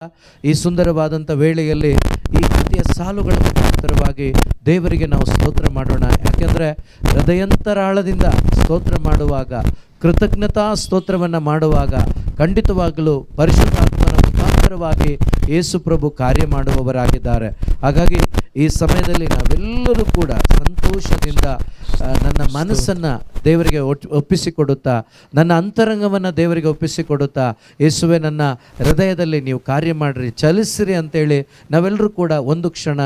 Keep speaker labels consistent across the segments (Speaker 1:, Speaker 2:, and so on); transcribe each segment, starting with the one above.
Speaker 1: ಈ ಸುಂದರವಾದಂಥ ವೇಳೆಯಲ್ಲಿ ಈ ಕೃತಿಯ ಸಾಲುಗಳ ಮುಖಾಂತರವಾಗಿ ದೇವರಿಗೆ ನಾವು ಸ್ತೋತ್ರ ಮಾಡೋಣ. ಯಾಕೆಂದರೆ ಹೃದಯಂತರಾಳದಿಂದ ಸ್ತೋತ್ರ ಮಾಡುವಾಗ, ಕೃತಜ್ಞತಾ ಸ್ತೋತ್ರವನ್ನು ಮಾಡುವಾಗ ಖಂಡಿತವಾಗಲೂ ಪರಿಶುದ್ಧಾತ್ಮನ ಮುಖಾಂತರವಾಗಿ ಯೇಸು ಪ್ರಭು ಕಾರ್ಯ ಮಾಡುವವರಾಗಿದ್ದಾರೆ. ಹಾಗಾಗಿ ಈ ಸಮಯದಲ್ಲಿ ನಾವೆಲ್ಲರೂ ಕೂಡ ಸಂತೋಷದಿಂದ ನನ್ನ ಮನಸ್ಸನ್ನು ದೇವರಿಗೆ ಒಪ್ಪಿಸಿಕೊಡುತ್ತಾ, ನನ್ನ ಅಂತರಂಗವನ್ನು ದೇವರಿಗೆ ಒಪ್ಪಿಸಿಕೊಡುತ್ತಾ, ಯೇಸುವೆ ನನ್ನ ಹೃದಯದಲ್ಲಿ ನೀವು ಕಾರ್ಯ ಮಾಡಿರಿ, ಚಲಿಸಿರಿ ಅಂತೇಳಿ ನಾವೆಲ್ಲರೂ ಕೂಡ ಒಂದು ಕ್ಷಣ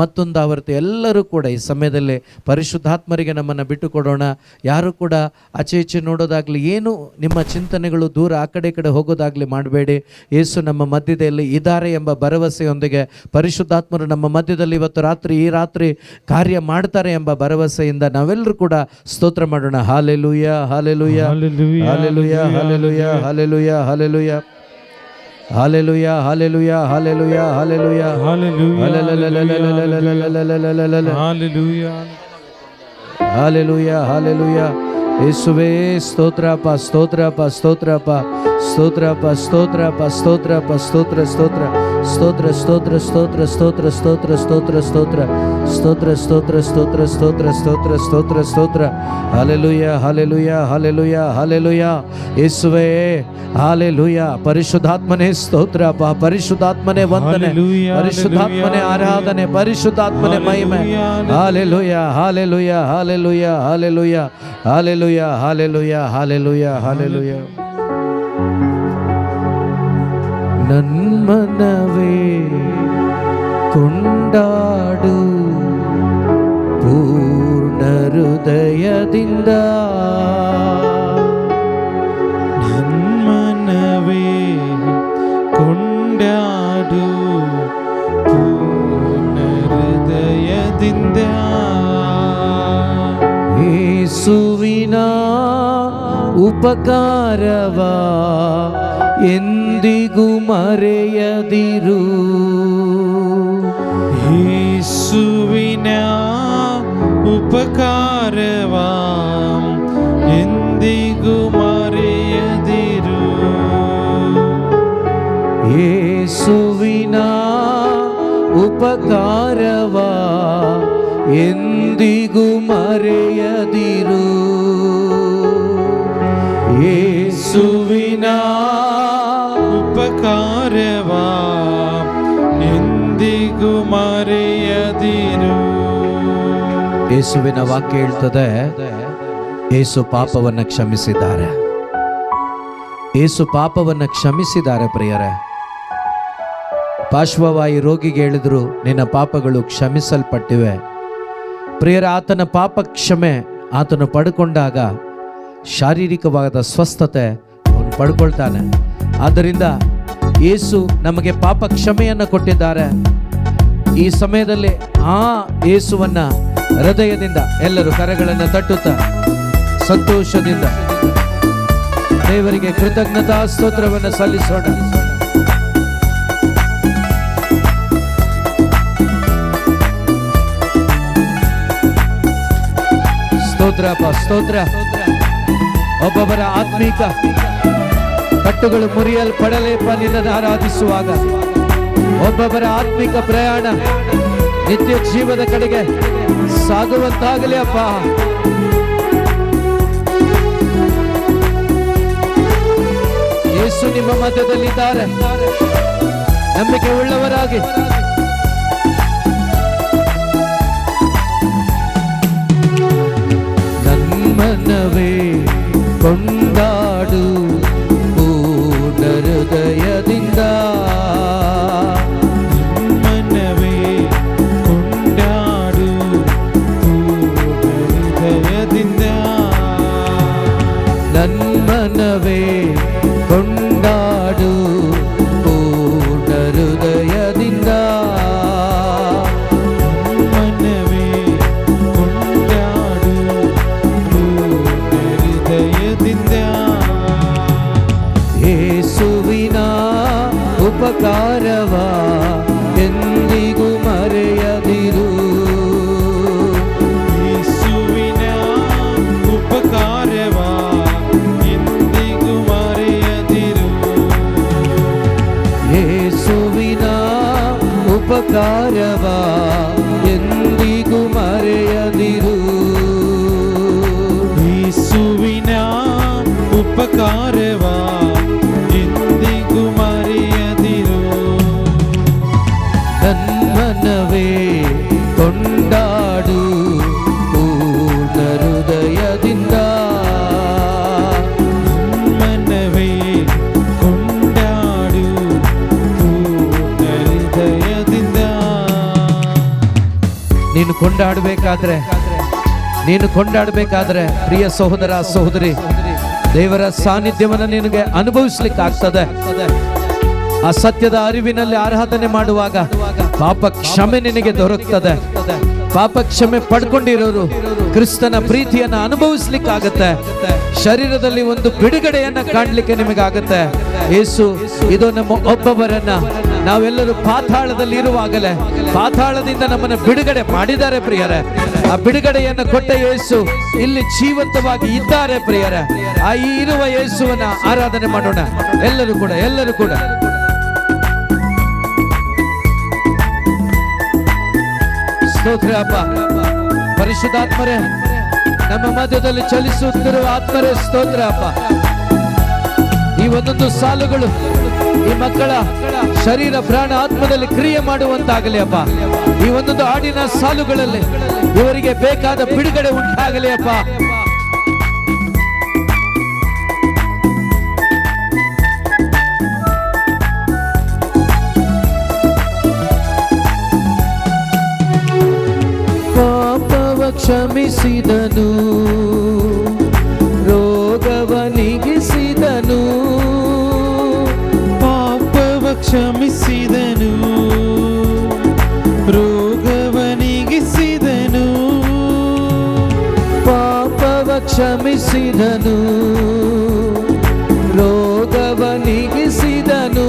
Speaker 1: ಮತ್ತೊಂದು ಆವರ್ತಿ ಎಲ್ಲರೂ ಕೂಡ ಈ ಸಮಯದಲ್ಲಿ ಪರಿಶುದ್ಧಾತ್ಮರಿಗೆ ನಮ್ಮನ್ನು ಬಿಟ್ಟು ಕೊಡೋಣ. ಯಾರು ಕೂಡ ಆಚೆ ಈಚೆ ನೋಡೋದಾಗಲಿ, ಏನು ನಿಮ್ಮ ಚಿಂತನೆಗಳು ದೂರ ಆ ಕಡೆ ಈ ಕಡೆ ಹೋಗೋದಾಗಲಿ ಮಾಡಬೇಡಿ. ಯೇಸು ನಮ್ಮ ಮಧ್ಯದಲ್ಲಿ ಇದ್ದಾರೆ ಎಂಬ ಭರವಸೆಯೊಂದಿಗೆ ಪರಿಶುದ್ಧಾತ್ಮರು ನಮ್ಮ ಮಧ್ಯದಲ್ಲಿ ಇವತ್ತು ರಾತ್ರಿ ಈ ರಾತ್ರಿ ಕಾರ್ಯ ಮಾಡ್ತಾರೆ ಎಂಬ ಭರವಸೆಯಿಂದ ನಾವೆಲ್ಲರೂ ಕೂಡ ಸ್ತೋತ್ರ ಮಾಡೋಣ. Hallelujah, hallelujah, hallelujah, hallelujah, hallelujah, hallelujah, hallelujah, hallelujah, hallelujah, hallelujah, hallelujah, hallelujah. ಯೇಸುವೇ ಸ್ತೋತ್ರಪ್ಪ, ಸ್ತೋತ್ರಪ್ಪ, ಸ್ತೋತ್ರಪ್ಪ, ಸ್ತೋತ್ರಪ್ಪ, ಸ್ತೋತ್ರಪ್ಪ, ಸ್ತೋತ್ರಪ್ಪ, ಸ್ತೋತ್ರ, ಸ್ತೋತ್ರ, ಸ್ತೋತ್ರ, ಸ್ತೋತ್ರ, ಸ್ತೋತ್ರ, ಸ್ತೋತ್ರ, ಸ್ತೋತ್ರ, ಸ್ತೋತ್ರ, ಸ್ತೋತ್ರ, ಸ್ತೋತ್ರ, ಸ್ತೋತ್ರ, ಸ್ತೋತ್ರ, ಸ್ತೋತ್ರ, ಸ್ತೋತ್ರ, ಸ್ತೋತ್ರ, ಸ್ತೋತ್ರ. Hallelujah, hallelujah, hallelujah, hallelujah. ಯೇಸುವೇ ಹಾಲೆಲೂಯ. ಪರಿಶುದ್ಧಾತ್ಮನೇ ಸ್ತೋತ್ರಪ್ಪ, ಪರಿಶುದ್ಧಾತ್ಮನೇ ವಂದನೆ, ಪರಿಶುದ್ಧಾತ್ಮನೇ ಆರಾಧನೆ, ಪರಿಶುದ್ಧಾತ್ಮನೇ ಮಹಿಮೆ. Hallelujah, hallelujah, hallelujah, hallelujah, hallelujah, hallelujah, hallelujah, hallelujah. ನನ್ಮನವೇ ಕೊಂಡಾಡು ಪೂರ್ಣ ಹೃದಯದಿಂದ,
Speaker 2: ನನ್ಮನವೇ ಕೊಂಡಾಡು ಪೂರ್ಣ ಹೃದಯದಿಂದ.
Speaker 1: ಯೇಸುವಿನ ಉಪಕಾರವ ಎಂದಿಗೂ ಮರೆಯದಿರು.
Speaker 2: ಯೇಸುವಿನ ಉಪಕಾರವ ಎಂದಿಗೂ ಮರೆಯದಿರು.
Speaker 1: ಯೇಸುವಿನ ಉಪಕಾರವ ಎಂದಿಗೂ ಮರೆಯದಿರು. ಯೇಸುವಿನ
Speaker 2: ಉಪಕಾರವ ಎಂದಿಗೂ ಮರೆಯದಿರು.
Speaker 1: ಯೇಸುವಿನ ವಾಕ್ಯ ಹೇಳ್ತದೆ, ಯೇಸು ಪಾಪವನ್ನು ಕ್ಷಮಿಸಿದ್ದಾರೆ. ಯೇಸು ಪಾಪವನ್ನು ಕ್ಷಮಿಸಿದ್ದಾರೆ. ಪ್ರಿಯರೇ, ಪಾರ್ಶ್ವವಾಯು ರೋಗಿಗೆ ಹೇಳಿದ್ರು, ನಿನ್ನ ಪಾಪಗಳು ಕ್ಷಮಿಸಲ್ಪಟ್ಟಿವೆ. ಪ್ರಿಯರೇ, ಆತನ ಪಾಪ ಕ್ಷಮೆ ಆತನು ಪಡ್ಕೊಂಡಾಗ ಶಾರೀರಿಕವಾದ ಸ್ವಸ್ಥತೆ ಅವನು ಪಡ್ಕೊಳ್ತಾನೆ. ಆದ್ದರಿಂದ ಯೇಸು ನಮಗೆ ಪಾಪ ಕ್ಷಮೆಯನ್ನು ಕೊಟ್ಟಿದ್ದಾರೆ. ಈ ಸಮಯದಲ್ಲಿ ಆ ಯೇಸುವನ್ನ ಹೃದಯದಿಂದ ಎಲ್ಲರೂ ಕರೆಗಳನ್ನು ತಟ್ಟುತ್ತಾ ಸಂತೋಷದಿಂದ ದೇವರಿಗೆ ಕೃತಜ್ಞತಾ ಸ್ತೋತ್ರವನ್ನು ಸಲ್ಲಿಸೋಣ. ಸ್ತೋತ್ರಪ್ಪ, ಸ್ತೋತ್ರ. ಒಬ್ಬೊಬ್ಬರ ಆತ್ಮೀಕ ಕಟ್ಟುಗಳು ಮುರಿಯಲ್ಪಡಲೇಪ್ಪ ನಿನ್ನನ್ನು ಆರಾಧಿಸುವಾಗ. ಒಬ್ಬೊಬ್ಬರ ಆತ್ಮಿಕ ಪ್ರಯಾಣ ನಿತ್ಯ ಜೀವದ ಕಡೆಗೆ ಸಾಗುವಂತಾಗಲಿ ಅಪ್ಪ. ಯೇಸು ನಿಮ್ಮ ಮಧ್ಯದಲ್ಲಿದ್ದಾರೆ. ನಂಬಿಕೆ ಉಳ್ಳವರಾಗಿ ನನ್ಮನವೇ ಕೊಂಡಾಡು ಪೂರ್ಣ ಹೃದಯದಿಂದ.
Speaker 2: ನನ್ಮನವೇ ಕೊಂಡಾಡು ಪೂರ್ಣ ಹೃದಯದಿಂದ.
Speaker 1: ನನ್ಮನವೇ ಕೊಂಡಾಡು ಪೂರ್ಣ ಹೃದಯದಿಂದ.
Speaker 2: ನನ್ಮನವೇ ಕೊಂಡಾಡು ಪೂರ್ಣ ಹೃದಯದಿಂದ.
Speaker 1: ಯೇಸುವಿನ ಉಪಕಾರವ ಎಂದಿಗೂ ಮರೆಯದಿರು.
Speaker 2: ಯೇಸುವಿನ ಉಪಕಾರವ ಎಂದಿಗೂ ಮರೆಯದಿರು.
Speaker 1: ಯೇಸು ಉಪಕಾರವ ಎಂದಿಗೂ ಮರೆಯದಿರು.
Speaker 2: ಯೇಸುವಿನ ಉಪಕಾರವ ಎಂದಿಗೂ ಮರೆಯದಿರು.
Speaker 1: ನನ್ಮನವೇ ಕೊಂಡಾಡು ಪೂರ್ಣ ಹೃದಯದಿಂದ.
Speaker 2: ಮನವೇ ಕೊಂಡಾಡು ಪೂರ್ಣ ಹೃದಯದಿಂದ.
Speaker 1: ನೀನು ಕೊಂಡಾಡಬೇಕಾದ್ರೆ ಪ್ರಿಯ ಸಹೋದರ ಸಹೋದರಿ, ದೇವರ ಸಾನ್ನಿಧ್ಯವನ್ನು ನಿನಗೆ ಅನುಭವಿಸ್ಲಿಕ್ಕೆ ಆಗ್ತದೆ. ಆ ಸತ್ಯದ ಅರಿವಿನಲ್ಲಿ ಆರಾಧನೆ ಮಾಡುವಾಗ ಪಾಪ ಕ್ಷಮೆ ನಿನಗೆ ದೊರಕ್ತದೆ. ಪಾಪ ಕ್ಷಮೆ ಪಡ್ಕೊಂಡಿರೋರು ಕ್ರಿಸ್ತನ ಪ್ರೀತಿಯನ್ನ ಅನುಭವಿಸ್ಲಿಕ್ಕಾಗತ್ತೆ. ಶರೀರದಲ್ಲಿ ಒಂದು ಬಿಡುಗಡೆಯನ್ನ ಕಾಣ್ಲಿಕ್ಕೆ ನಿಮಗಾಗತ್ತೆ. ಯೇಸು ಇದು ನಮ್ಮ ಒಬ್ಬೊಬ್ಬರನ್ನ, ನಾವೆಲ್ಲರೂ ಪಾತಾಳದಲ್ಲಿ ಇರುವಾಗಲೇ ಪಾತಾಳದಿಂದ ನಮ್ಮನ್ನು ಬಿಡುಗಡೆ ಮಾಡಿದ್ದಾರೆ ಪ್ರಿಯರೇ. ಆ ಬಿಡುಗಡೆಯನ್ನು ಕೊಟ್ಟ ಯೇಸು ಇಲ್ಲಿ ಜೀವಂತವಾಗಿ ಇದ್ದಾರೆ ಪ್ರಿಯರೇ. ಆ ಇರುವ ಯೇಸುವನ್ನ ಆರಾಧನೆ ಮಾಡೋಣ ಎಲ್ಲರೂ ಕೂಡ. ಸ್ತೋತ್ರ ಅಪ್ಪ. ಪರಿಶುದ್ಧಾತ್ಮರೇ, ನಮ್ಮ ಮಧ್ಯದಲ್ಲಿ ಚಲಿಸುತ್ತಿರುವ ಆತ್ಮರೇ ಸ್ತೋತ್ರ ಅಪ್ಪ. ಈ ಒಂದೊಂದು ಸಾಲುಗಳು ಈ ಮಕ್ಕಳ ಶರೀರ ಪ್ರಾಣ ಆತ್ಮದಲ್ಲಿ ಕ್ರಿಯೆ ಮಾಡುವಂತಾಗಲಿ ಅಪ್ಪ. ಈ ಒಂದೊಂದು ಹಾಡಿನ ಸಾಲುಗಳಲ್ಲಿ ಇವರಿಗೆ ಬೇಕಾದ ಬಿಡುಗಡೆ ಉಂಟಾಗಲಿ ಅಪ್ಪ. ಪಾಪವ ಕ್ಷಮಿಸಿದನು, ರೋಗವ ನೀಗಿಸಿದನು.
Speaker 2: ಪಾಪವ ಕ್ಷಮಿಸಿದನು, ರೋಗವ ನೀಗಿಸಿದನು.
Speaker 1: ಪಾಪವ ಕ್ಷಮಿಸಿದನು, ರೋಗವ ನೀಗಿಸಿದನು.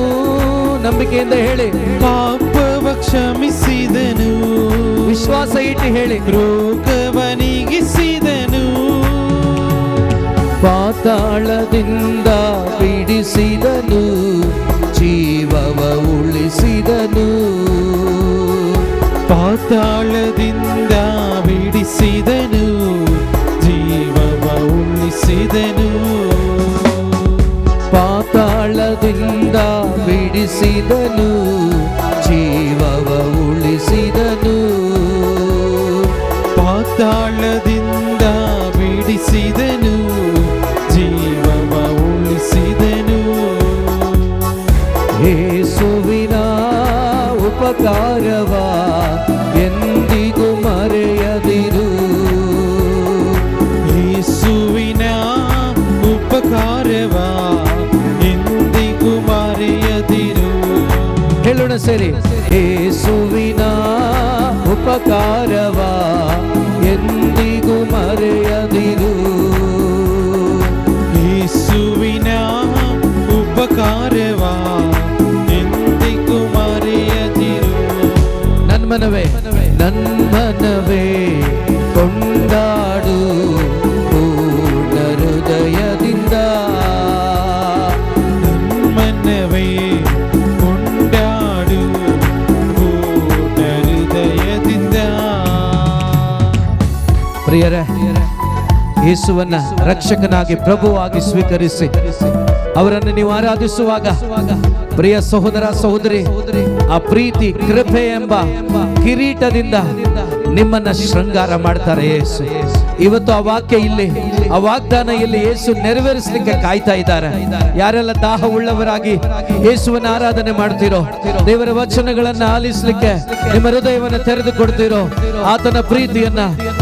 Speaker 1: ನಂಬಿಕೆಯಿಂದ ಹೇಳಿ,
Speaker 2: ಪಾಪವ ಕ್ಷಮಿಸಿದನು,
Speaker 1: ವಿಶ್ವಾಸ ಇಟ್ಟು ಹೇಳಿ,
Speaker 2: ರೋಗವ ನೀಗಿಸಿದನು.
Speaker 1: ಪಾತಾಳದಿಂದ ಬಿಡಿಸಿದನು, ಜೀವವ ಉಳಿಸಿದನು.
Speaker 2: ಪಾತಾಳದಿಂದ ಬಿಡಿಸಿದನು, ಜೀವವ ಉಳಿಸಿದನು.
Speaker 1: ಪಾತಾಳದಿಂದ ಬಿಡಿಸಿದನು, ಜೀವವ ಉಳಿಸಿದನು.
Speaker 2: ಪಾತಾಳದಿಂದ ಬಿಡಿಸಿದನು, ಜೀವವ ಉಳಿಸಿದನು.
Speaker 1: ಯೇಸುವಿನ ಉಪಕಾರವ ಎಂದಿಗೂ ಮರೆಯದಿರು.
Speaker 2: ಯೇಸುವಿನ ಉಪಕಾರವ ಎಂದಿಗೂ ಮರೆಯದಿರು.
Speaker 1: ಹೇಳೋಣ ಸೇರಿ, ಯೇಸುವಿನ ಉಪಕಾರವ ಎಂದಿಗೂ ಮರೆಯದಿರು.
Speaker 2: ಯೇಸುವಿನ ಉಪಕಾರವ ಎಂದಿಗೂ ಮರೆಯದಿರು.
Speaker 1: ನನ್ಮನವೇ ಕೊಂಡಾಡು ಪೂರ್ಣ ಹೃದಯದಿಂದ.
Speaker 2: ನನ್ಮನವೇ ಕೊಂಡಾಡು ಪೂರ್ಣ ಹೃದಯದಿಂದ.
Speaker 1: ಪ್ರಿಯರೇ, ಯೇಸುವನ್ನ ರಕ್ಷಕನಾಗಿ ಪ್ರಭುವಾಗಿ ಸ್ವೀಕರಿಸಿ ಅವರನ್ನು ನೀವು ಆರಾಧಿಸುವಾಗ ಪ್ರಿಯ ಸಹೋದರ ಸಹೋದರಿ, ಆ ಪ್ರೀತಿ ಕೃಪೆ ಎಂಬ ಕಿರೀಟದಿಂದ ನಿಮ್ಮನ್ನ ಶೃಂಗಾರ ಮಾಡ್ತಾರೆ ಯೇಸು. ಇವತ್ತು ಆ ವಾಕ್ಯ ಇಲ್ಲಿ, ಆ ವಾಗ್ದಾನ ಇಲ್ಲಿ ಯೇಸು ನೆರವೇರಿಸಲಿಕ್ಕೆ ಕಾಯ್ತಾ ಇದ್ದಾರೆ. ಯಾರೆಲ್ಲ ದಾಹ ಉಳ್ಳವರಾಗಿ ಯೇಸುವನ್ನ ಆರಾಧನೆ ಮಾಡ್ತೀರೋ, ದೇವರ ವಚನಗಳನ್ನ ಆಲಿಸಲಿಕ್ಕೆ ನಿಮ್ಮ ಹೃದಯವನ್ನು ತೆರೆದು ಕೊಡ್ತೀರೋ, ಆತನ ಪ್ರೀತಿಯನ್ನ,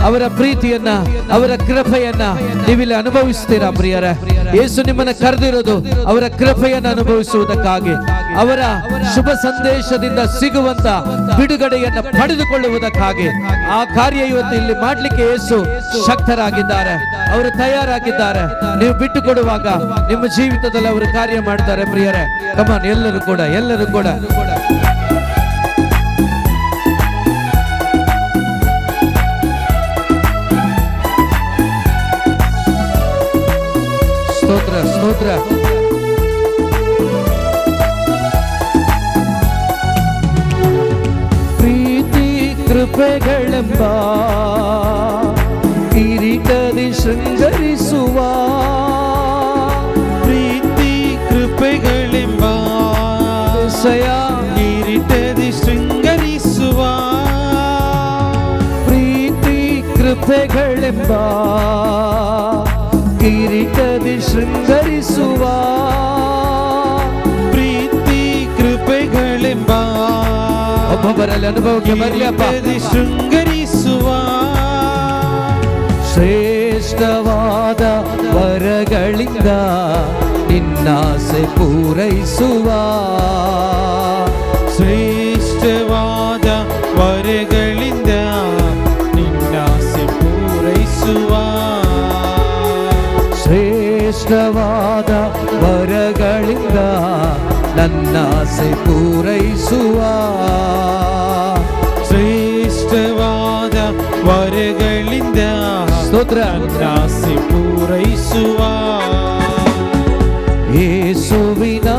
Speaker 1: ಅವರ ಪ್ರೀತಿಯನ್ನ, ಅವರ ಕೃಪೆಯನ್ನ ನೀವಿಲ್ಲಿ ಅನುಭವಿಸ್ತೀರಾ ಪ್ರಿಯರೇ. ಯೇಸು ನಿಮ್ಮನ್ನ ಕರೆದಿರೋದು ಅವರ ಕೃಪೆಯನ್ನು ಅನುಭವಿಸುವುದಕ್ಕಾಗಿ, ಅವರ ಶುಭ ಸಂದೇಶದಿಂದ ಸಿಗುವಂತ ಬಿಡುಗಡೆಯನ್ನ ಪಡೆದುಕೊಳ್ಳುವುದಕ್ಕಾಗಿ. ಆ ಕಾರ್ಯ ಇವತ್ತು ಇಲ್ಲಿ ಮಾಡ್ಲಿಕ್ಕೆ ಯೇಸು ಶಕ್ತರಾಗಿದ್ದಾರೆ, ಅವರು ತಯಾರಾಗಿದ್ದಾರೆ. ನೀವು ಬಿಟ್ಟು ಕೊಡುವಾಗ ನಿಮ್ಮ ಜೀವಿತದಲ್ಲಿ ಅವರು ಕಾರ್ಯ ಮಾಡ್ತಾರೆ ಪ್ರಿಯರೇ. ಕಮಾನ್, ಎಲ್ಲರೂ ಕೂಡ ಸ್ತೋತ್ರ. ಕೃಪೆಗಳೆಂಬ ಕಿರೀಟದಿ ಶೃಂಗರಿಸುವ
Speaker 2: ಪ್ರೀತಿ ಕೃಪೆಗಳೆಂಬ ಕಿರೀಟದಿ ಶೃಂಗರಿಸುವ
Speaker 1: ಪ್ರೀತಿ ಕೃಪೆಗಳೆಂಬ ಕಿರೀಟದಿ ಶೃಂಗರಿಸುವ
Speaker 2: ಪ್ರೀತಿ ಕೃಪೆಗಳೆಂಬ
Speaker 1: ಒಬ್ಬೊಬ್ಬರಲ್ಲಿ ಅನುಭವಕ್ಕೆ ಬರಲಿಯಪ್ಪ.
Speaker 2: ಶೃಂಗರಿಸುವ
Speaker 1: ಶ್ರೇಷ್ಠವಾದ ವರಗಳಿಂದ ನಿನ್ನಾಸೆ ಪೂರೈಸುವ
Speaker 2: ಶ್ರೇಷ್ಠವಾದ ವರಗಳಿಂದ ನಿನ್ನಾಸೆ ಪೂರೈಸುವ
Speaker 1: ಶ್ರೇಷ್ಠವಾದ ವರಗಳಿಂದ ನನ್ನಾಸೆ ಪೂರೈಸುವ
Speaker 2: ಶ್ರೇಷ್ಠವಾದ ವರಗಳಿಂದ
Speaker 1: ಸ್ತೋತ್ರ.
Speaker 2: ನನ್ನಾಸೆ ಪೂರೈಸುವ
Speaker 1: ಯೇಸುವಿನ